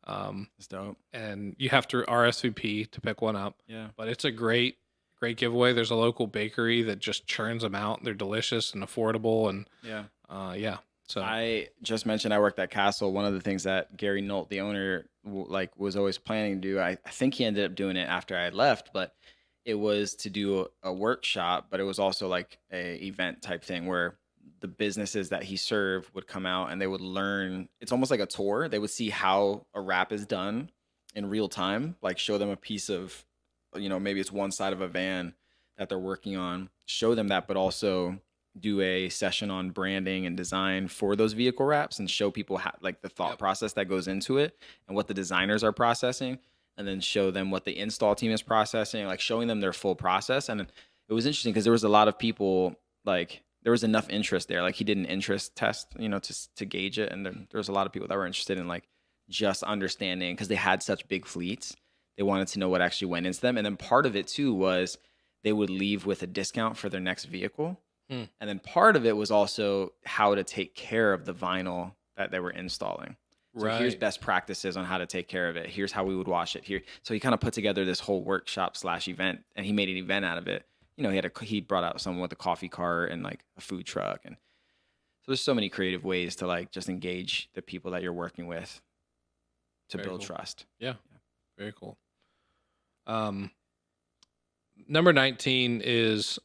It's dope. And you have to RSVP to pick one up. Yeah. But it's a great giveaway. There's a local bakery that just churns them out. They're delicious and affordable. And so I just mentioned I worked at Castle. One of the things that Gary Nolt, the owner, was always planning to do, I think he ended up doing it after I had left, but it was to do a workshop, but it was also like a event type thing where the businesses that he served would come out and they would learn. It's almost like a tour. They would see how a wrap is done in real time, like show them a piece of, maybe it's one side of a van that they're working on, show them that, but also do a session on branding and design for those vehicle wraps and show people like the thought process that goes into it and what the designers are processing, and then show them what the install team is processing, like showing them their full process. And it was interesting because there was a lot of people, like there was enough interest there. Like he did an interest test, to gauge it. And there was a lot of people that were interested in like just understanding, because they had such big fleets. They wanted to know what actually went into them. And then part of it too was they would leave with a discount for their next vehicle. And then part of it was also how to take care of the vinyl that they were installing. So here's best practices on how to take care of it. Here's how we would wash it here. So he kind of put together this whole workshop / event, and he made an event out of it. He brought out someone with a coffee cart and like a food truck. And so there's so many creative ways to like just engage the people that you're working with to build trust. Yeah. Very cool. Number 19 is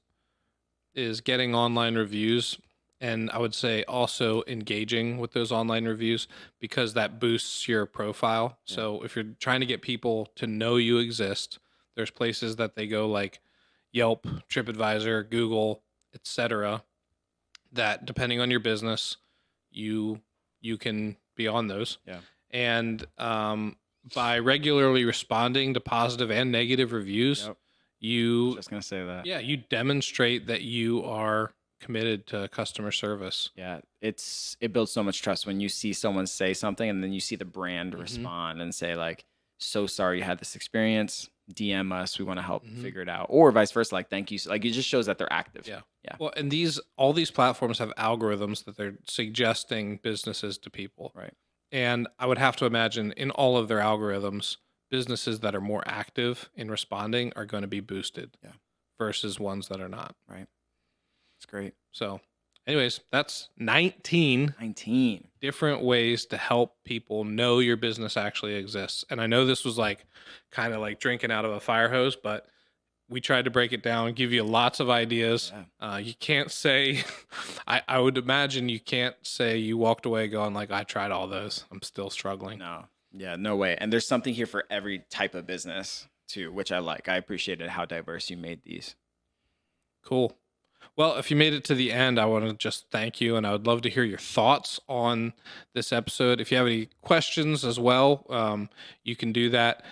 getting online reviews. And I would say also engaging with those online reviews, because that boosts your profile. Yeah. So if you're trying to get people to know you exist, there's places that they go like, Yelp, TripAdvisor, Google, etc. That depending on your business, you can be on those. Yeah. And by regularly responding to positive and negative reviews, Yep. you Just gonna say that. you demonstrate that you are committed to customer service. Yeah, it builds so much trust when you see someone say something and then you see the brand respond and say like, "So sorry you had this experience. DM us. We want to help figure it out," or vice versa. Like, "Thank you." Like, it just shows that they're active. Yeah. Yeah. Well, and all these platforms have algorithms that they're suggesting businesses to people. Right. And I would have to imagine in all of their algorithms, businesses that are more active in responding are going to be boosted. Yeah. Versus ones that are not. Right. It's great. So, anyways, that's 19 different ways to help people know your business actually exists. And I know this was like kind of like drinking out of a fire hose, but we tried to break it down, give you lots of ideas. Yeah. You can't say, I would imagine you can't say you walked away going like, I tried all those. I'm still struggling. No. Yeah, no way. And there's something here for every type of business too, which I like. I appreciated how diverse you made these. Cool. Well, if you made it to the end, I want to just thank you, and I would love to hear your thoughts on this episode. If you have any questions as well, you can do that.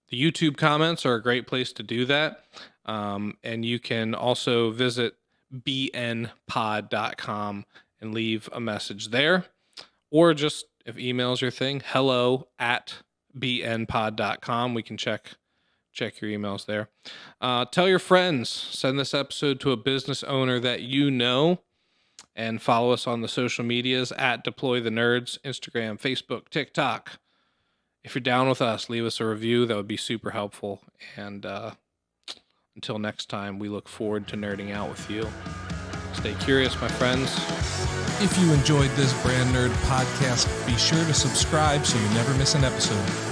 The YouTube comments are a great place to do that. And you can also visit bnpod.com and leave a message there. Or just, if email is your thing, hello@bnpod.com. We can check your emails there. Tell your friends. Send this episode to a business owner that you know. And follow us on the social medias at Deploy the Nerds, Instagram, Facebook, TikTok. If you're down with us, leave us a review. That would be super helpful. And until next time, we look forward to nerding out with you. Stay curious, my friends. If you enjoyed this Brand Nerd podcast, be sure to subscribe so you never miss an episode.